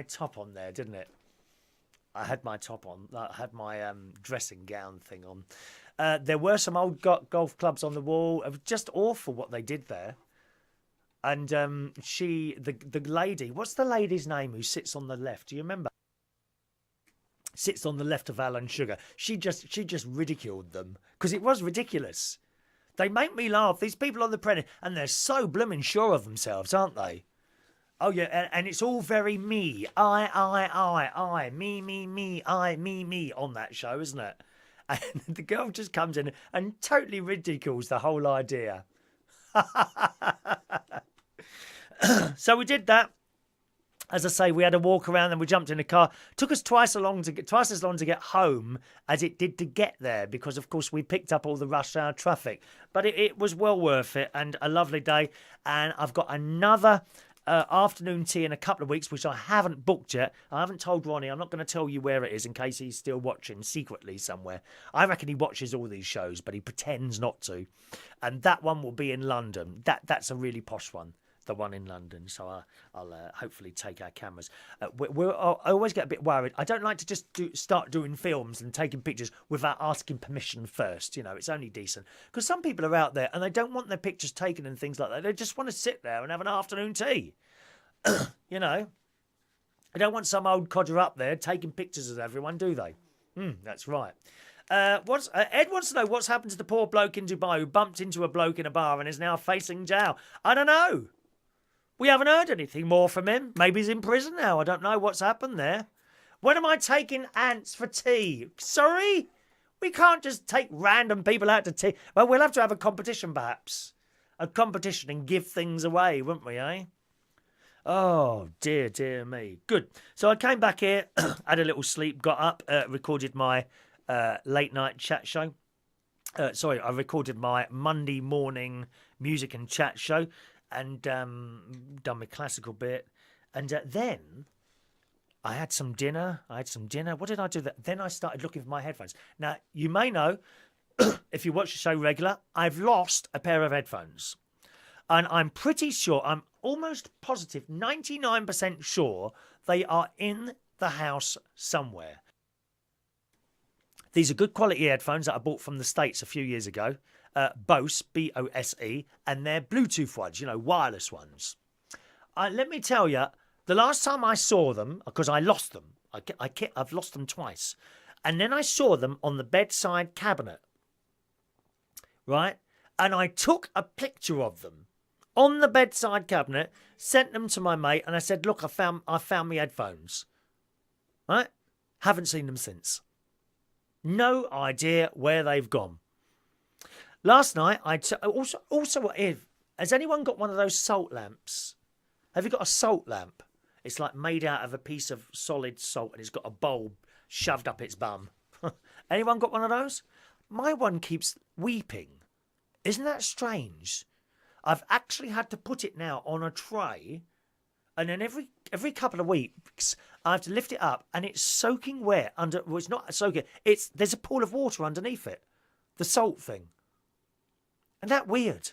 top on there, didn't it? I had my top on. I had my dressing gown thing on. There were some old golf clubs on the wall. It was just awful what they did there. And the lady, what's the lady's name who sits on the left? Do you remember? Sits on the left of Alan Sugar. She just ridiculed them because it was ridiculous. They make me laugh. These people on the Apprentice, and they're so blooming sure of themselves, aren't they? Oh, yeah, and it's all very me. I, me, I, me on that show, isn't it? And the girl just comes in and totally ridicules the whole idea. So we did that. As I say, we had a walk around, then we jumped in a car. Took us twice as long to get home as it did to get there because, of course, we picked up all the rush hour traffic. But it was well worth it and a lovely day. And I've got another afternoon tea in a couple of weeks, which I haven't booked yet. I haven't told Ronnie. I'm not going to tell you where it is in case he's still watching secretly somewhere. I reckon he watches all these shows, but he pretends not to. And that one will be in London. That's a really posh one. The one in London, so I'll hopefully take our cameras. I always get a bit worried. I don't like to just start doing films and taking pictures without asking permission first. It's only decent. Because some people are out there and they don't want their pictures taken and things like that. They just want to sit there and have an afternoon tea. I don't want some old codger up there taking pictures of everyone, do they? That's right. Ed wants to know what's happened to the poor bloke in Dubai who bumped into a bloke in a bar and is now facing jail. I don't know. We haven't heard anything more from him. Maybe he's in prison now. I don't know what's happened there. When am I taking ants for tea? Sorry? We can't just take random people out to tea. Well, we'll have to have a competition, perhaps. A competition and give things away, wouldn't we, eh? Oh, dear me. Good. So I came back here, had a little sleep, got up, recorded my late night chat show. I recorded my Monday morning music and chat show, and done my classical bit. And then I had some dinner. What did I do? Then I started looking for my headphones. Now, you may know, if you watch the show regular, I've lost a pair of headphones. And I'm pretty sure, I'm almost positive, 99% sure they are in the house somewhere. These are good quality headphones that I bought from the States a few years ago. Bose, B-O-S-E, and they're Bluetooth ones, wireless ones. Let me tell you, the last time I saw them, because I lost them, I've lost them twice, and then I saw them on the bedside cabinet, right? And I took a picture of them on the bedside cabinet, sent them to my mate, and I said, look, I found my headphones, right? Haven't seen them since. No idea where they've gone. Last night, also, has anyone got one of those salt lamps? Have you got a salt lamp? It's like made out of a piece of solid salt and it's got a bulb shoved up its bum. Anyone got one of those? My one keeps weeping. Isn't that strange? I've actually had to put it now on a tray, and then every couple of weeks I have to lift it up, and it's soaking wet under. Well, it's not soaking. There's a pool of water underneath it, the salt thing. Isn't that weird?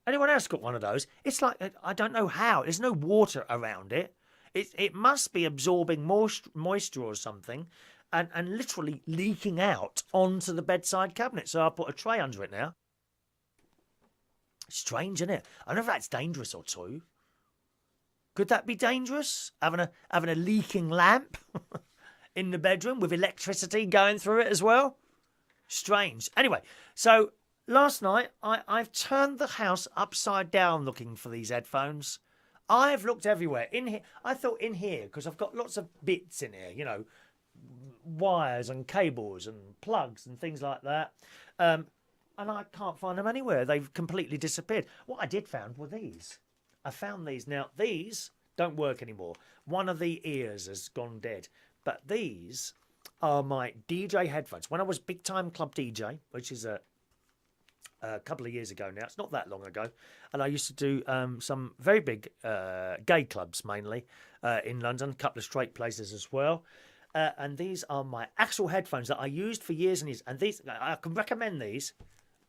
Anyone else got one of those? It's like, I don't know how. There's no water around it. It must be absorbing moisture or something, and literally leaking out onto the bedside cabinet. So I put a tray under it now. Strange, isn't it? I don't know if that's dangerous or too. Could that be dangerous? Having a leaking lamp in the bedroom with electricity going through it as well? Strange. Anyway, so last night I've turned the house upside down looking for these headphones. I've looked everywhere. In here, I thought in here, because I've got lots of bits in here, wires and cables and plugs and things like that. And I can't find them anywhere. They've completely disappeared. What I did find were these. I found these. Now, these don't work anymore. One of the ears has gone dead. But these are my DJ headphones. When I was big time club DJ, which is a couple of years ago now, it's not that long ago, and I used to do some very big gay clubs mainly in London, a couple of straight places as well. And these are my actual headphones that I used for years and years. And these, I can recommend these.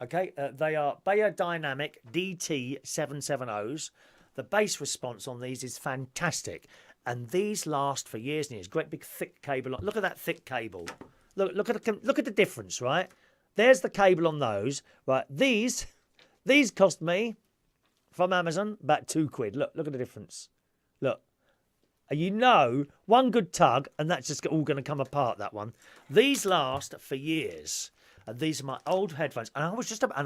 Okay, they are Bayer Dynamic DT770s. The bass response on these is fantastic, and these last for years and years. Great big thick cable. Look at that thick cable. Look at the difference, right? There's the cable on those. Right, these cost me from Amazon about £2. Look at the difference. Look, one good tug, and that's just all going to come apart. That one. These last for years. And these are my old headphones. And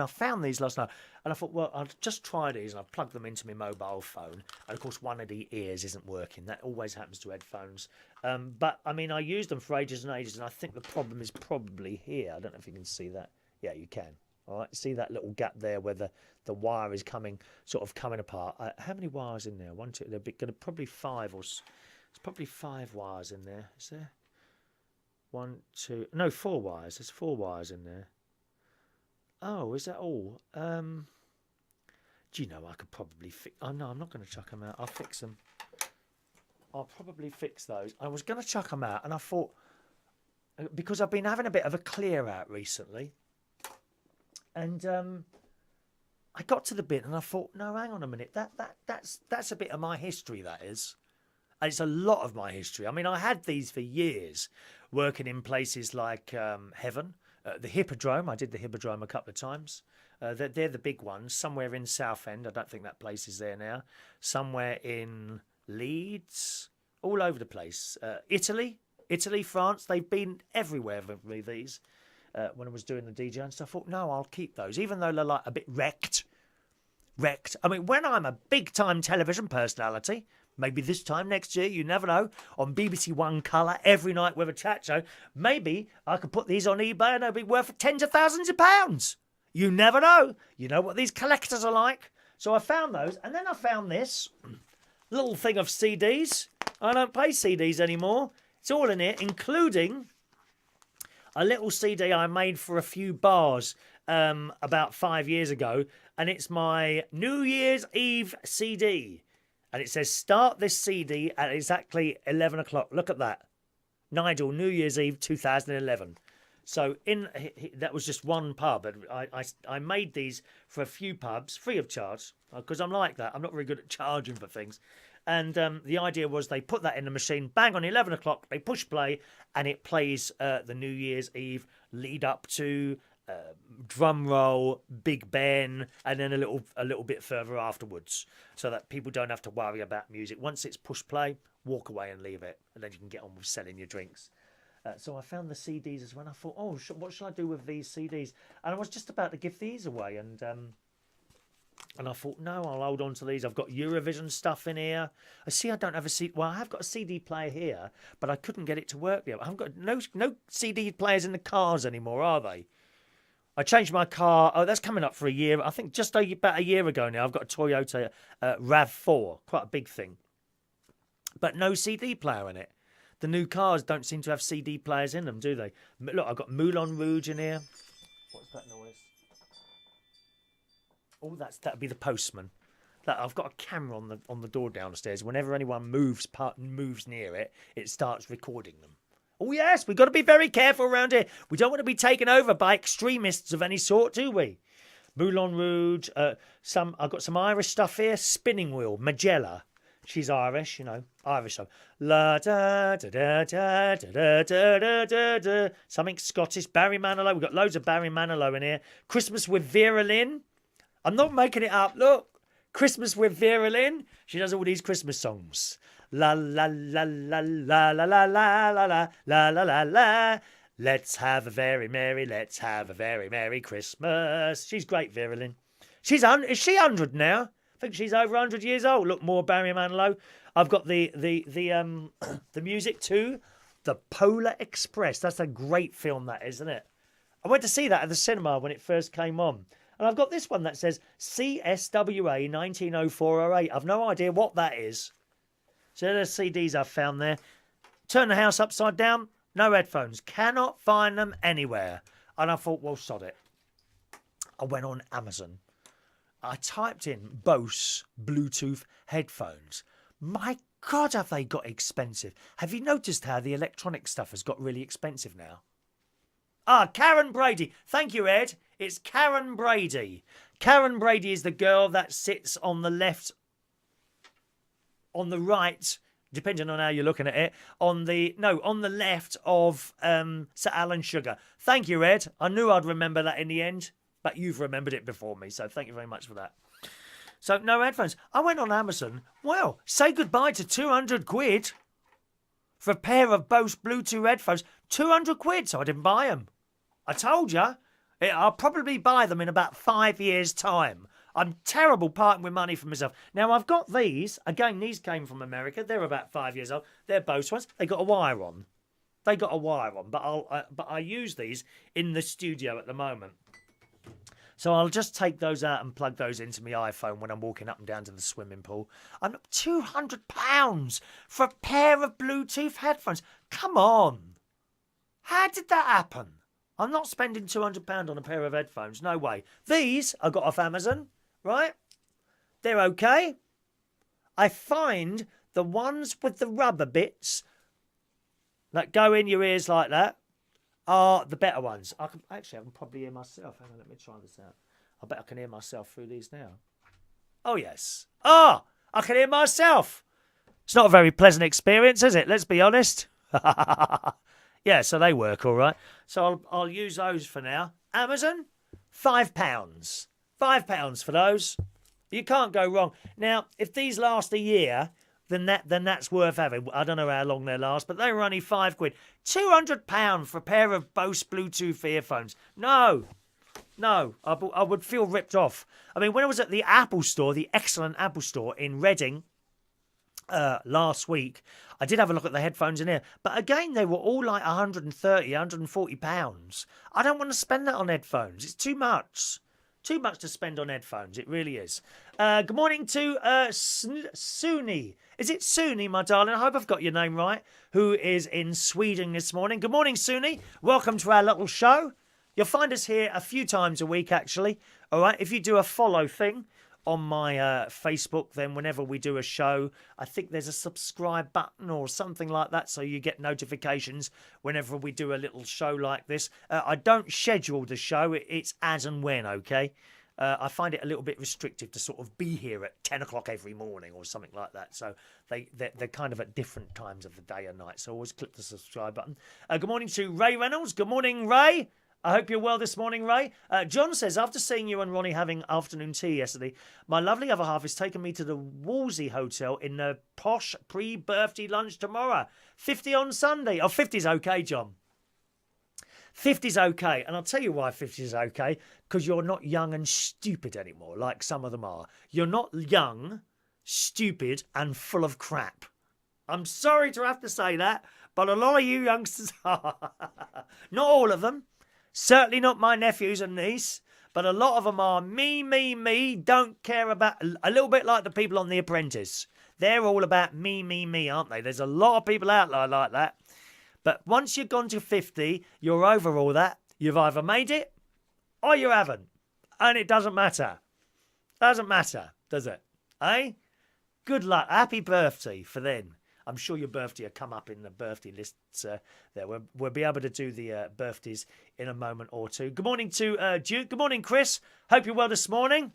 I found these last night. And I thought, well, I'll just try these. And I plugged them into my mobile phone. And of course, one of the ears isn't working. That always happens to headphones. But I mean, I used them for ages and ages. And I think the problem is probably here. I don't know if you can see that. Yeah, you can. All right. See that little gap there where the wire is coming apart. How many wires in there? 1, 2. They're going to probably 5 or. It's probably 5 wires in there. Is there? 1, 2, no, 4 wires. There's 4 wires in there. Oh, is that all? Do you know I could probably fix? Oh no, I'm not going to chuck them out. I'll fix them. I'll probably fix those. I was going to chuck them out, and I thought, because I've been having a bit of a clear out recently, and I got to the bit, and I thought, no, hang on a minute. That's a bit of my history. That is. And it's a lot of my history. I mean, I had these for years, working in places like Heaven, the Hippodrome. I did the Hippodrome a couple of times. They're the big ones. Somewhere in Southend. I don't think that place is there now. Somewhere in Leeds. All over the place. Italy, France. They've been everywhere with me, these, when I was doing the DJ and stuff. I thought, no, I'll keep those. Even though they're like a bit wrecked. I mean, when I'm a big-time television personality... Maybe this time next year, you never know, on BBC One Colour, every night with a chat show, maybe I could put these on eBay and they'll be worth tens of thousands of pounds. You never know. You know what these collectors are like. So I found those, and then I found this little thing of CDs. I don't play CDs anymore. It's all in here, including a little CD I made for a few bars about 5 years ago. and it's my New Year's Eve CD. And it says, start this CD at exactly 11 o'clock. Look at that. Nigel, New Year's Eve 2011. So that was just one pub. And I made these for a few pubs, free of charge, because I'm like that. I'm not very good at charging for things. And the idea was they put that in the machine, bang on 11 o'clock, they push play, and it plays the New Year's Eve lead up to drum roll, Big Ben, and then a little bit further afterwards, so that people don't have to worry about music. Once it's push play, walk away and leave it, and then you can get on with selling your drinks. So I found the CDs as well. I thought, what should I do with these CDs? And I was just about to give these away, and I thought, no, I'll hold on to these. I've got Eurovision stuff in here. I don't have a CD. Well, I have got a CD player here, but I couldn't get it to work yet. I haven't got no CD players in the cars anymore, are they? I changed my car. Oh, that's coming up for a year. I think just about a year ago now. I've got a Toyota RAV4, quite a big thing, but no CD player in it. The new cars don't seem to have CD players in them, do they? Look, I've got Moulin Rouge in here. What's that noise? Oh, that'd be the postman. Look, I've got a camera on the door downstairs. Whenever anyone moves near it, it starts recording them. Oh yes, we've got to be very careful around here. We don't want to be taken over by extremists of any sort, do we? Moulin Rouge. I've got some Irish stuff here. Spinning Wheel, Magella. She's Irish, Irish song. La da da da da da da da da da. Something Scottish. Barry Manilow. We've got loads of Barry Manilow in here. Christmas with Vera Lynn. I'm not making it up. Look, Christmas with Vera Lynn. She does all these Christmas songs. La la la la la la la la la la la la la la. Let's have a very merry Christmas. She's great, Vera Lynn. Is she 100 now? I think she's over 100 years old. Look, more Barry Manilow. I've got the music too. The Polar Express. That's a great film, that, isn't it? I went to see that at the cinema when it first came on. And I've got this one that says CSWA 1904-08. I've no idea what that is. So there's CDs I've found there. Turn the house upside down. No headphones. Cannot find them anywhere. And I thought, well, sod it. I went on Amazon. I typed in Bose Bluetooth headphones. My God, have they got expensive. Have you noticed how the electronic stuff has got really expensive now? Karen Brady. Thank you, Ed. It's Karen Brady. Karen Brady is the girl that sits on the left, on the right, depending on how you're looking at it, on the left of Sir Alan Sugar. Thank you, Ed. I knew I'd remember that in the end, but you've remembered it before me, so thank you very much for that. So, no headphones. I went on Amazon. Well, say goodbye to 200 quid for a pair of Bose Bluetooth headphones. 200 quid, so I didn't buy them. I told you. I'll probably buy them in about 5 years' time. I'm terrible parting with money for myself. Now, I've got these. Again, these came from America. They're about 5 years old. They're Bose ones. They got a wire on. But I use these in the studio at the moment. So I'll just take those out and plug those into my iPhone when I'm walking up and down to the swimming pool. I'm £200 for a pair of Bluetooth headphones. Come on. How did that happen? I'm not spending £200 on a pair of headphones. No way. These I got off Amazon, right? They're okay. I find the ones with the rubber bits that go in your ears like that are the better ones. I can probably hear myself. Hang on, let me try this out. I bet I can hear myself through these now. Oh, yes. I can hear myself. It's not a very pleasant experience, is it? Let's be honest. Yeah, so they work all right. So I'll use those for now. Amazon, £5. £5 for those. You can't go wrong. Now, if these last a year, then that's worth having. I don't know how long they last, but they were only £5. £200 for a pair of Bose Bluetooth earphones. No, I would feel ripped off. I mean, when I was at the Apple store, the excellent Apple store in Reading, last week, I did have a look at the headphones in here, but again, they were all like £130, £140. I don't want to spend that on headphones. It's too much. Too much to spend on headphones. It really is. Good morning to Suni. Is it Suni, my darling? I hope I've got your name right. Who is in Sweden this morning. Good morning, Suni. Welcome to our little show. You'll find us here a few times a week, actually. All right, if you do a follow thing on my Facebook, then whenever we do a show, I think there's a subscribe button or something like that, so you get notifications whenever we do a little show like this. I don't schedule the show, it's as and when, okay? I find it a little bit restrictive to sort of be here at 10 o'clock every morning or something like that. So they're kind of at different times of the day and night. So always click the subscribe button. Good morning to Ray Reynolds. Good morning, Ray. I hope you're well this morning, Ray. John says, after seeing you and Ronnie having afternoon tea yesterday, my lovely other half has taken me to the Wolsey Hotel in the posh pre-birthday lunch tomorrow. 50 on Sunday. Oh, 50's okay, John. 50's okay. And I'll tell you why 50's okay. Because you're not young and stupid anymore, like some of them are. You're not young, stupid, and full of crap. I'm sorry to have to say that, but a lot of you youngsters are. Not all of them. Certainly not my nephews and niece, but a lot of them are me, don't care about, a little bit like the people on The Apprentice. They're all about me, aren't they? There's a lot of people out there like that. But once you've gone to 50, you're over all that. You've either made it or you haven't. And it doesn't matter. Doesn't matter, does it? Eh? Good luck. Happy birthday for then. I'm sure your birthday will come up in the birthday lists there. We'll be able to do the birthdays in a moment or two. Good morning to Duke. Good morning, Chris. Hope you're well this morning.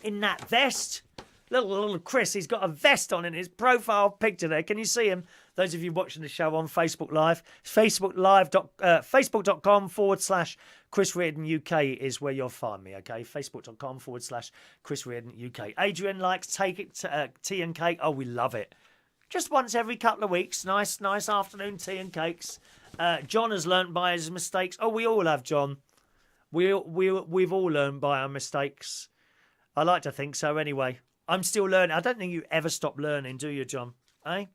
In that vest. Little Chris, he's got a vest on in his profile picture there. Can you see him? Those of you watching the show on Facebook Live, facebook.com/Chris Reardon UK is where you'll find me, okay? Facebook.com/Chris Reardon UK. Adrian likes Take It Tea and Cake. Oh, we love it. Just once every couple of weeks. Nice afternoon tea and cakes. John has learnt by his mistakes. Oh, we all have, John. We've all learned by our mistakes. I like to think so anyway. I'm still learning. I don't think you ever stop learning, do you, John? Eh?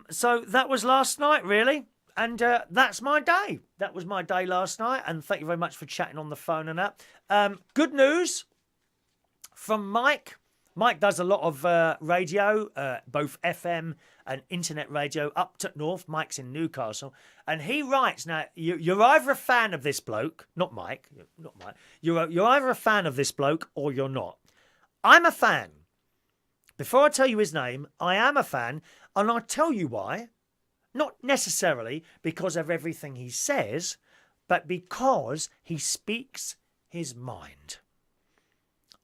So that was last night, really. And that's my day. That was my day last night. And thank you very much for chatting on the phone and that. Good news from Mike. Mike does a lot of radio, both FM and internet radio up to north. Mike's in Newcastle. And he writes, now, you're either a fan of this bloke, not Mike. You're either a fan of this bloke or you're not. I'm a fan. Before I tell you his name, I am a fan, and I'll tell you why. Not necessarily because of everything he says, but because he speaks his mind.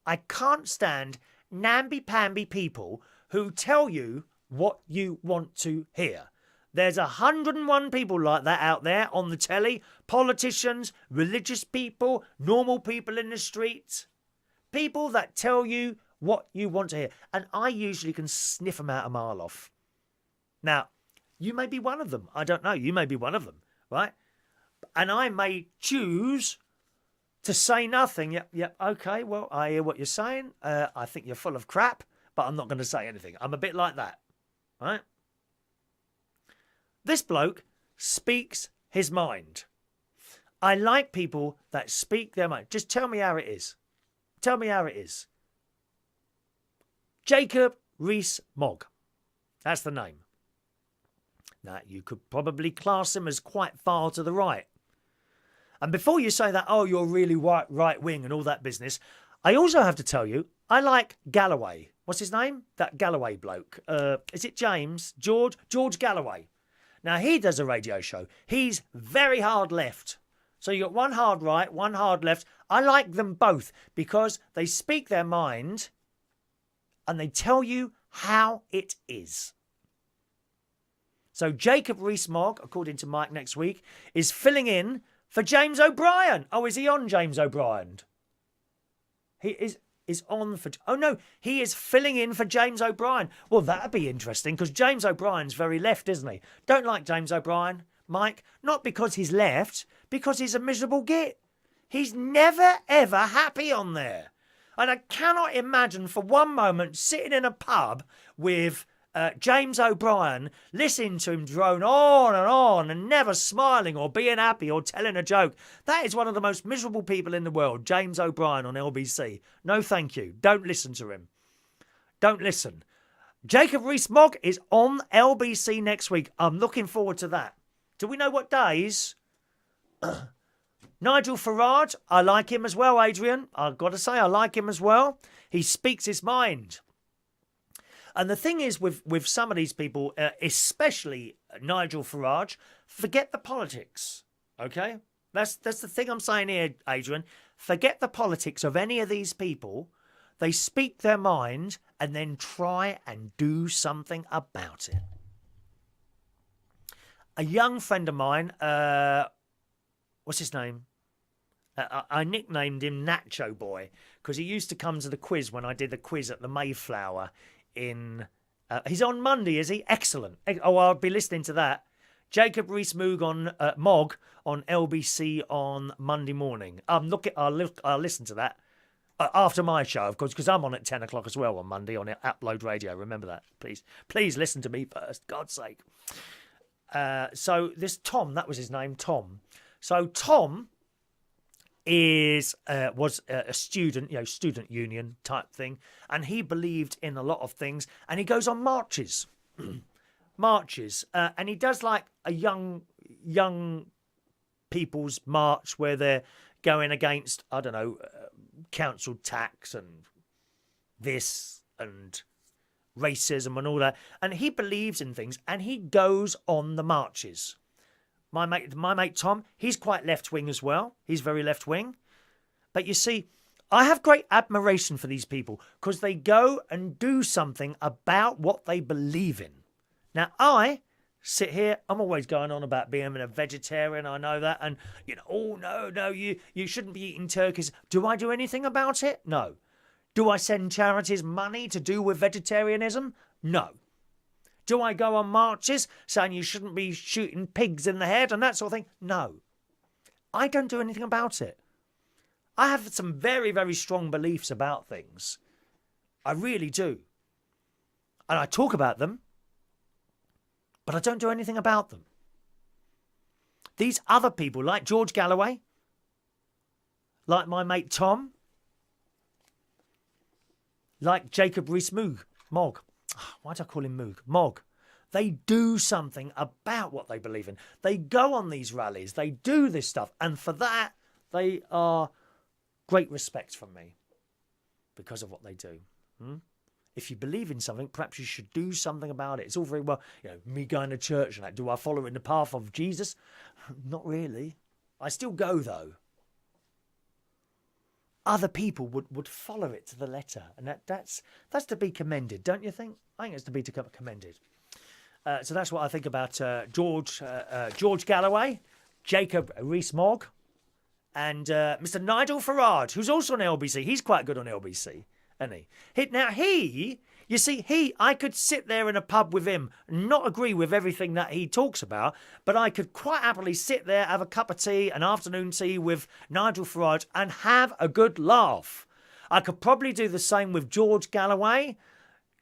I can't stand namby-pamby people who tell you what you want to hear. There's 101 people like that out there on the telly. Politicians, religious people, normal people in the streets. People that tell you what you want to hear. And I usually can sniff them out a mile off. Now, you may be one of them. I don't know. You may be one of them, right? And I may choose to say nothing. Yep, okay, well, I hear what you're saying. I think you're full of crap, but I'm not going to say anything. I'm a bit like that, right? This bloke speaks his mind. I like people that speak their mind. Just tell me how it is. Tell me how it is. Jacob Rees Moog. That's the name. Now, you could probably class him as quite far to the right. And before you say that, oh, you're really right wing and all that business, I also have to tell you, I like Galloway. What's his name? That Galloway bloke. Is it James? George Galloway. Now, he does a radio show. He's very hard left. So you got one hard right, one hard left. I like them both because they speak their mind and they tell you how it is. So Jacob Rees Mogg, according to Mike next week, is filling in for James O'Brien. Oh, is he on James O'Brien? He is on for... Oh, no, he is filling in for James O'Brien. Well, that'd be interesting because James O'Brien's very left, isn't he? Don't like James O'Brien, Mike. Not because he's left, because he's a miserable git. He's never, ever happy on there. And I cannot imagine for one moment sitting in a pub with James O'Brien, listening to him drone on and never smiling or being happy or telling a joke. That is one of the most miserable people in the world, James O'Brien on LBC. No, thank you. Don't listen to him. Don't listen. Jacob Rees Mogg is on LBC next week. I'm looking forward to that. Do we know what days? Nigel Farage, I like him as well, Adrian. I've got to say, I like him as well. He speaks his mind. And the thing is with some of these people, especially Nigel Farage, forget the politics, okay? That's the thing I'm saying here, Adrian. Forget the politics of any of these people. They speak their mind and then try and do something about it. A young friend of mine, what's his name? I nicknamed him Nacho Boy because he used to come to the quiz when I did the quiz at the Mayflower in... he's on Monday, is he? Excellent. Oh, I'll be listening to that. Jacob Rees Moog on Moog on LBC on Monday morning. I'll listen to that after my show, of course, because I'm on at 10 o'clock as well on Monday on Upload Radio. Remember that, please. Please listen to me first, God's sake. So this Tom, that was his name, Tom. So Tom was a student, student union type thing, and he believed in a lot of things, and he goes on marches. And he does like a young people's march where they're going against, I don't know, council tax and this and racism and all that. And he believes in things and he goes on the marches. My mate Tom, he's quite left-wing as well. He's very left-wing. But you see, I have great admiration for these people because they go and do something about what they believe in. Now, I sit here, I'm always going on about being a vegetarian, I know that, and, oh, no, you shouldn't be eating turkeys. Do I do anything about it? No. Do I send charities money to do with vegetarianism? No. Do I go on marches saying you shouldn't be shooting pigs in the head and that sort of thing? No. I don't do anything about it. I have some very, very strong beliefs about things. I really do. And I talk about them, but I don't do anything about them. These other people, like George Galloway, like my mate Tom, like Jacob Rees Moog, Mog. Why do I call him Moog? Mog. They do something about what they believe in. They go on these rallies. They do this stuff. And for that, they are great respect from me because of what they do. If you believe in something, perhaps you should do something about it. It's all very well, me going to church and that. Do I follow in the path of Jesus? Not really. I still go, though. Other people would follow it to the letter. And that's to be commended, don't you think? I think it's to be commended. So that's what I think about George Galloway, Jacob Rees Mogg, and Mr. Nigel Farage, who's also on LBC. He's quite good on LBC. Isn't he? I could sit there in a pub with him, not agree with everything that he talks about, but I could quite happily sit there, have a cup of tea, an afternoon tea with Nigel Farage and have a good laugh. I could probably do the same with George Galloway,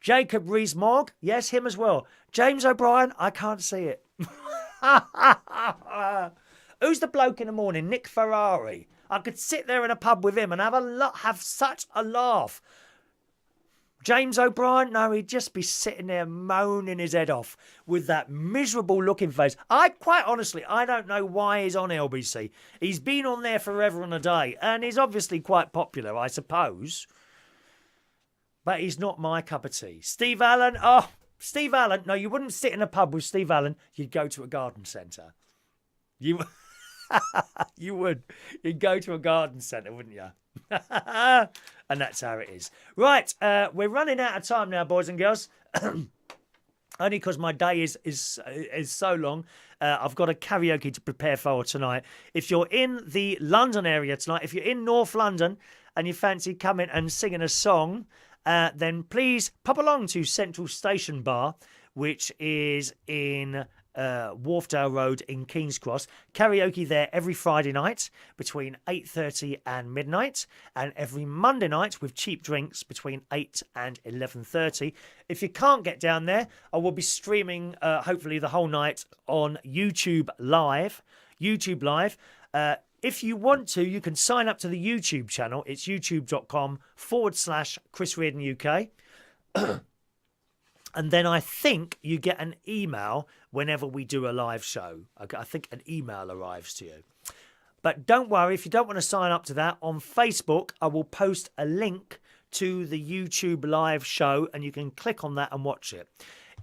Jacob Rees Mogg, yes, him as well. James O'Brien, I can't see it. Who's the bloke in the morning? Nick Ferrari. I could sit there in a pub with him and have such a laugh. James O'Brien, no, he'd just be sitting there moaning his head off with that miserable looking face. I don't know why he's on LBC. He's been on there forever and a day, and he's obviously quite popular, I suppose. But he's not my cup of tea. Steve Allen, no, you wouldn't sit in a pub with Steve Allen. You'd go to a garden centre. You would. You'd go to a garden centre, wouldn't you? And that's how it is. Right, we're running out of time now, boys and girls. Only because my day is so long. I've got a karaoke to prepare for tonight. If you're in the London area tonight, if you're in North London and you fancy coming and singing a song, then please pop along to Central Station Bar, which is in Wharfdale Road in King's Cross. Karaoke there every Friday night between 8:30 and midnight, and every Monday night with cheap drinks between 8 and 11:30. If you can't get down there, I will be streaming hopefully the whole night on YouTube Live. If you want to, you can sign up to the YouTube channel. It's youtube.com/Chris Reardon UK. And then I think you get an email whenever we do a live show. I think an email arrives to you. But don't worry, if you don't want to sign up to that, on Facebook, I will post a link to the YouTube live show and you can click on that and watch it.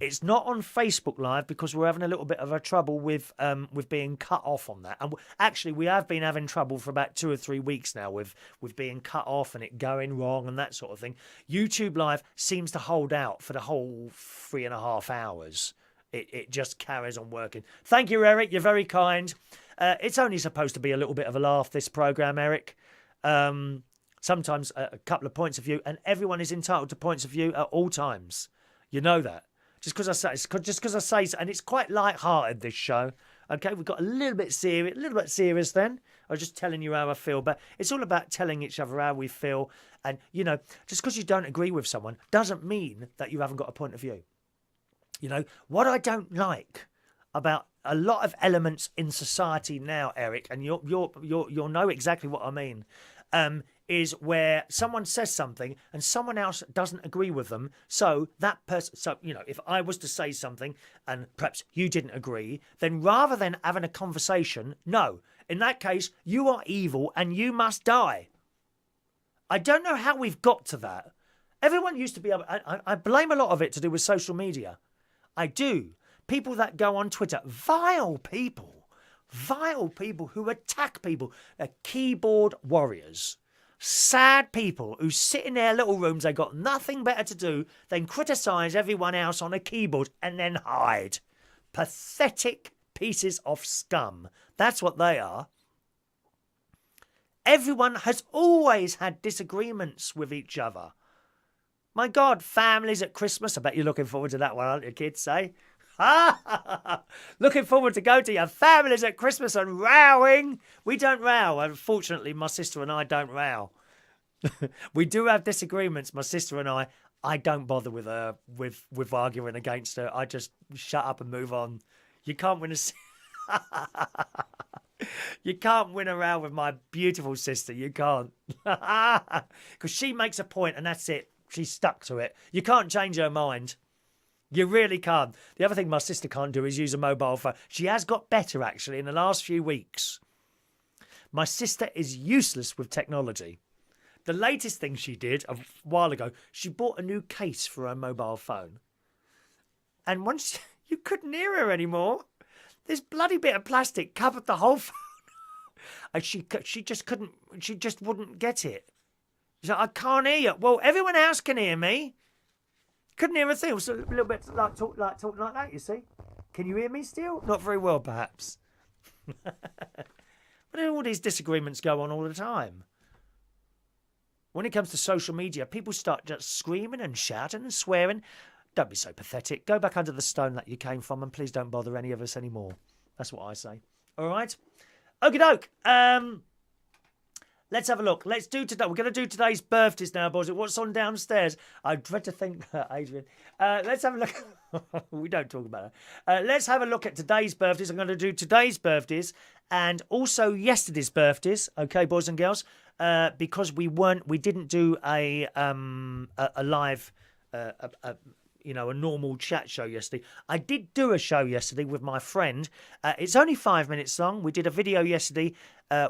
It's not on Facebook Live because we're having a little bit of a trouble with being cut off on that. And actually, we have been having trouble for about 2 or 3 weeks now with being cut off and it going wrong and that sort of thing. YouTube Live seems to hold out for the whole 3.5 hours. It just carries on working. Thank you, Eric. You're very kind. It's only supposed to be a little bit of a laugh, this programme, Eric. Sometimes a couple of points of view, and everyone is entitled to points of view at all times. You know that. Just because I say so, and it's quite light-hearted, this show. Okay, we've got a little bit serious then. I was just telling you how I feel, but it's all about telling each other how we feel. And, you know, just because you don't agree with someone doesn't mean that you haven't got a point of view. You know, what I don't like about a lot of elements in society now, Eric, and you'll know exactly what I mean, is where someone says something and someone else doesn't agree with them. So that person, you know, if I was to say something and perhaps you didn't agree, then rather than having a conversation, no, in that case, you are evil and you must die. I don't know how we've got to that. Everyone used to be able, I blame a lot of it to do with social media. I do. People that go on Twitter, vile people who attack people, they're keyboard warriors. Sad people who sit in their little rooms, they've got nothing better to do than criticise everyone else on a keyboard and then hide. Pathetic pieces of scum. That's what they are. Everyone has always had disagreements with each other. My God, families at Christmas. I bet you're looking forward to that one, aren't you, kids, eh? Looking forward to go to your families at Christmas and rowing. We don't row. Unfortunately, my sister and I don't row. We do have disagreements, my sister and I. I don't bother with her, with arguing against her. I just shut up and move on. You can't win you can't win a row with my beautiful sister. You can't. Because she makes a point and that's it. She's stuck to it. You can't change her mind. You really can't. The other thing my sister can't do is use a mobile phone. She has got better, actually, in the last few weeks. My sister is useless with technology. The latest thing she did a while ago, she bought a new case for her mobile phone. And once you couldn't hear her anymore, this bloody bit of plastic covered the whole phone. And she just couldn't, she just wouldn't get it. She's like, I can't hear you. Well, everyone else can hear me. Couldn't hear a thing. It was a little bit like talking like that, you see. Can you hear me still? Not very well, perhaps. But all these disagreements go on all the time. When it comes to social media, people start just screaming and shouting and swearing. Don't be so pathetic. Go back under the stone that you came from and please don't bother any of us anymore. That's what I say. All right? Okie doke. Let's have a look. Let's do today. We're going to do today's birthdays now, boys. What's on downstairs? I dread to think, Adrian. Let's have a look. We don't talk about it. Let's have a look at today's birthdays. I'm going to do today's birthdays and also yesterday's birthdays. Okay, boys and girls, because we didn't do a live, a normal chat show yesterday. I did do a show yesterday with my friend. It's only 5 minutes long. We did a video yesterday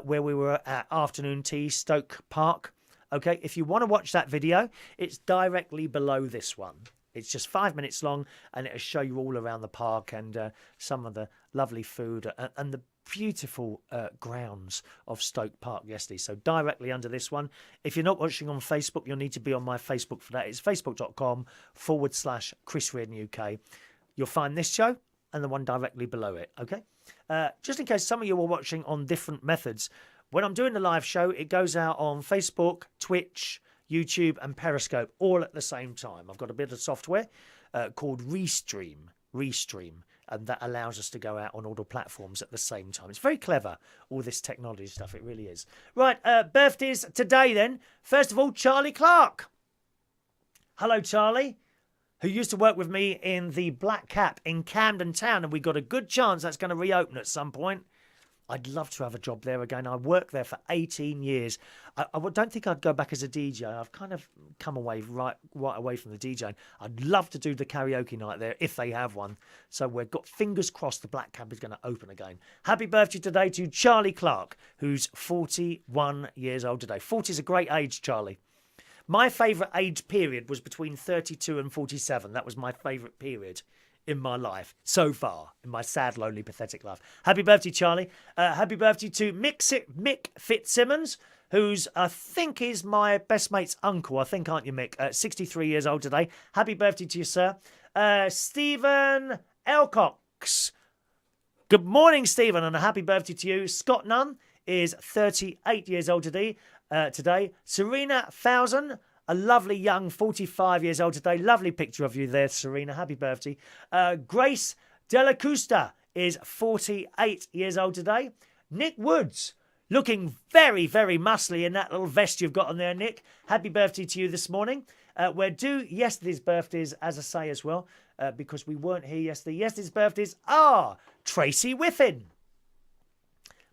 where we were at afternoon tea, Stoke Park. Okay, if you want to watch that video, it's directly below this one. It's just 5 minutes long and it'll show you all around the park and some of the lovely food and the beautiful grounds of Stoke Park yesterday. So directly under this one. If you're not watching on Facebook, you'll need to be on my Facebook for that. It's facebook.com/Chris Reardon UK. You'll find this show and the one directly below it. Okay. Just in case some of you are watching on different methods, when I'm doing the live show, it goes out on Facebook, Twitch, YouTube and Periscope all at the same time. I've got a bit of software called Restream, and that allows us to go out on all the platforms at the same time. It's very clever, all this technology stuff. It really is. Right, birthdays today then. First of all, Charlie Clark. Hello, Charlie, who used to work with me in the Black Cap in Camden Town, and we got a good chance that's going to reopen at some point. I'd love to have a job there again. I worked there for 18 years. I don't think I'd go back as a DJ. I've kind of come away right away from the DJing. I'd love to do the karaoke night there if they have one. So we've got fingers crossed the Black Cab is going to open again. Happy birthday today to Charlie Clark, who's 41 years old today. 40 is a great age, Charlie. My favourite age period was between 32 and 47. That was my favourite period in my life so far, in my sad, lonely, pathetic life. Happy birthday, Charlie. Happy birthday to Mick Fitzsimmons, who's, I think, is my best mate's uncle. I think, aren't you, Mick? 63 years old today. Happy birthday to you, sir. Stephen Elcox. Good morning, Stephen, and a happy birthday to you. Scott Nunn is 38 years old today. Serena Thousand, a lovely young 45 years old today. Lovely picture of you there, Serena. Happy birthday. Grace Delacusta is 48 years old today. Nick Woods, looking very, very muscly in that little vest you've got on there, Nick. Happy birthday to you this morning. We're due yesterday's birthdays, as I say, as well, because we weren't here yesterday. Yesterday's birthdays are Tracy Whiffin.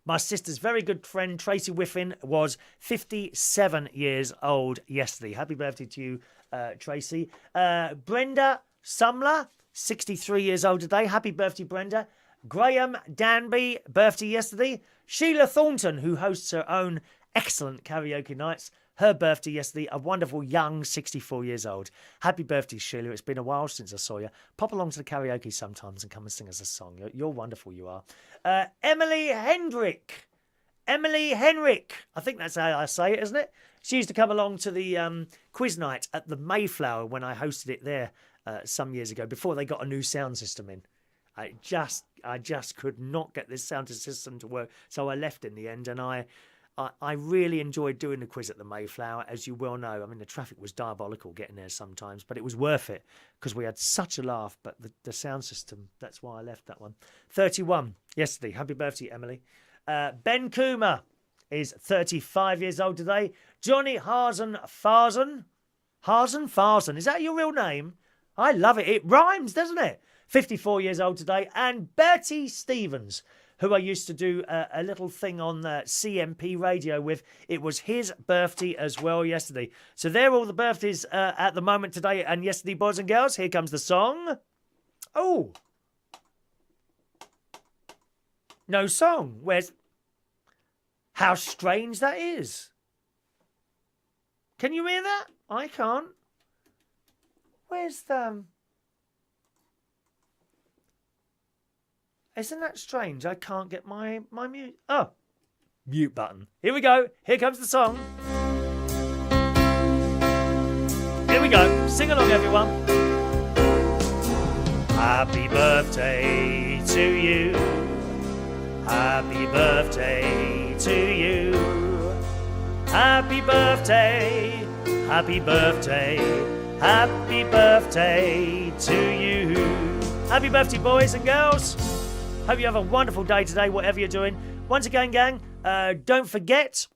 My sister's very good friend, Tracy Whiffin, was 57 years old yesterday. Happy birthday to you, Tracy. Brenda Sumler, 63 years old today. Happy birthday, Brenda. Graham Danby, birthday yesterday. Sheila Thornton, who hosts her own excellent karaoke nights. Her birthday yesterday, a wonderful young 64 years old. Happy birthday, Sheila. It's been a while since I saw you. Pop along to the karaoke sometimes and come and sing us a song. You're wonderful, you are. Emily Hendrick. Emily Henrick. I think that's how I say it, isn't it? She used to come along to the quiz night at the Mayflower when I hosted it there some years ago, before they got a new sound system in. I just could not get this sound system to work, so I left in the end, and I really enjoyed doing the quiz at the Mayflower, as you well know. I mean, the traffic was diabolical getting there sometimes, but it was worth it because we had such a laugh. But the sound system, that's why I left that one. 31 yesterday. Happy birthday, Emily. Ben Coomer is 35 years old today. Johnny Harzen Farzen. Is that your real name? I love it. It rhymes, doesn't it? 54 years old today. And Bertie Stevens, who I used to do a little thing on CMP radio with. It was his birthday as well yesterday. So they're all the birthdays at the moment today and yesterday, boys and girls. Here comes the song. Oh. No song. Where's... How strange that is. Can you hear that? I can't. Where's the... Isn't that strange? I can't get my mute. Oh, mute button. Here we go. Here comes the song. Here we go. Sing along, everyone. Happy birthday to you. Happy birthday to you. Happy birthday. Happy birthday. Happy birthday to you. Happy birthday, boys and girls. Hope you have a wonderful day today, whatever you're doing. Once again, gang, don't forget,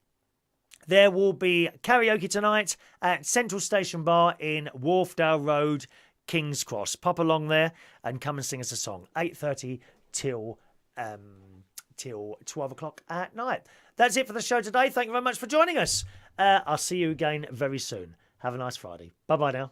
there will be karaoke tonight at Central Station Bar in Wharfdale Road, King's Cross. Pop along there and come and sing us a song. 8:30 till 12 o'clock at night. That's it for the show today. Thank you very much for joining us. I'll see you again very soon. Have a nice Friday. Bye-bye now.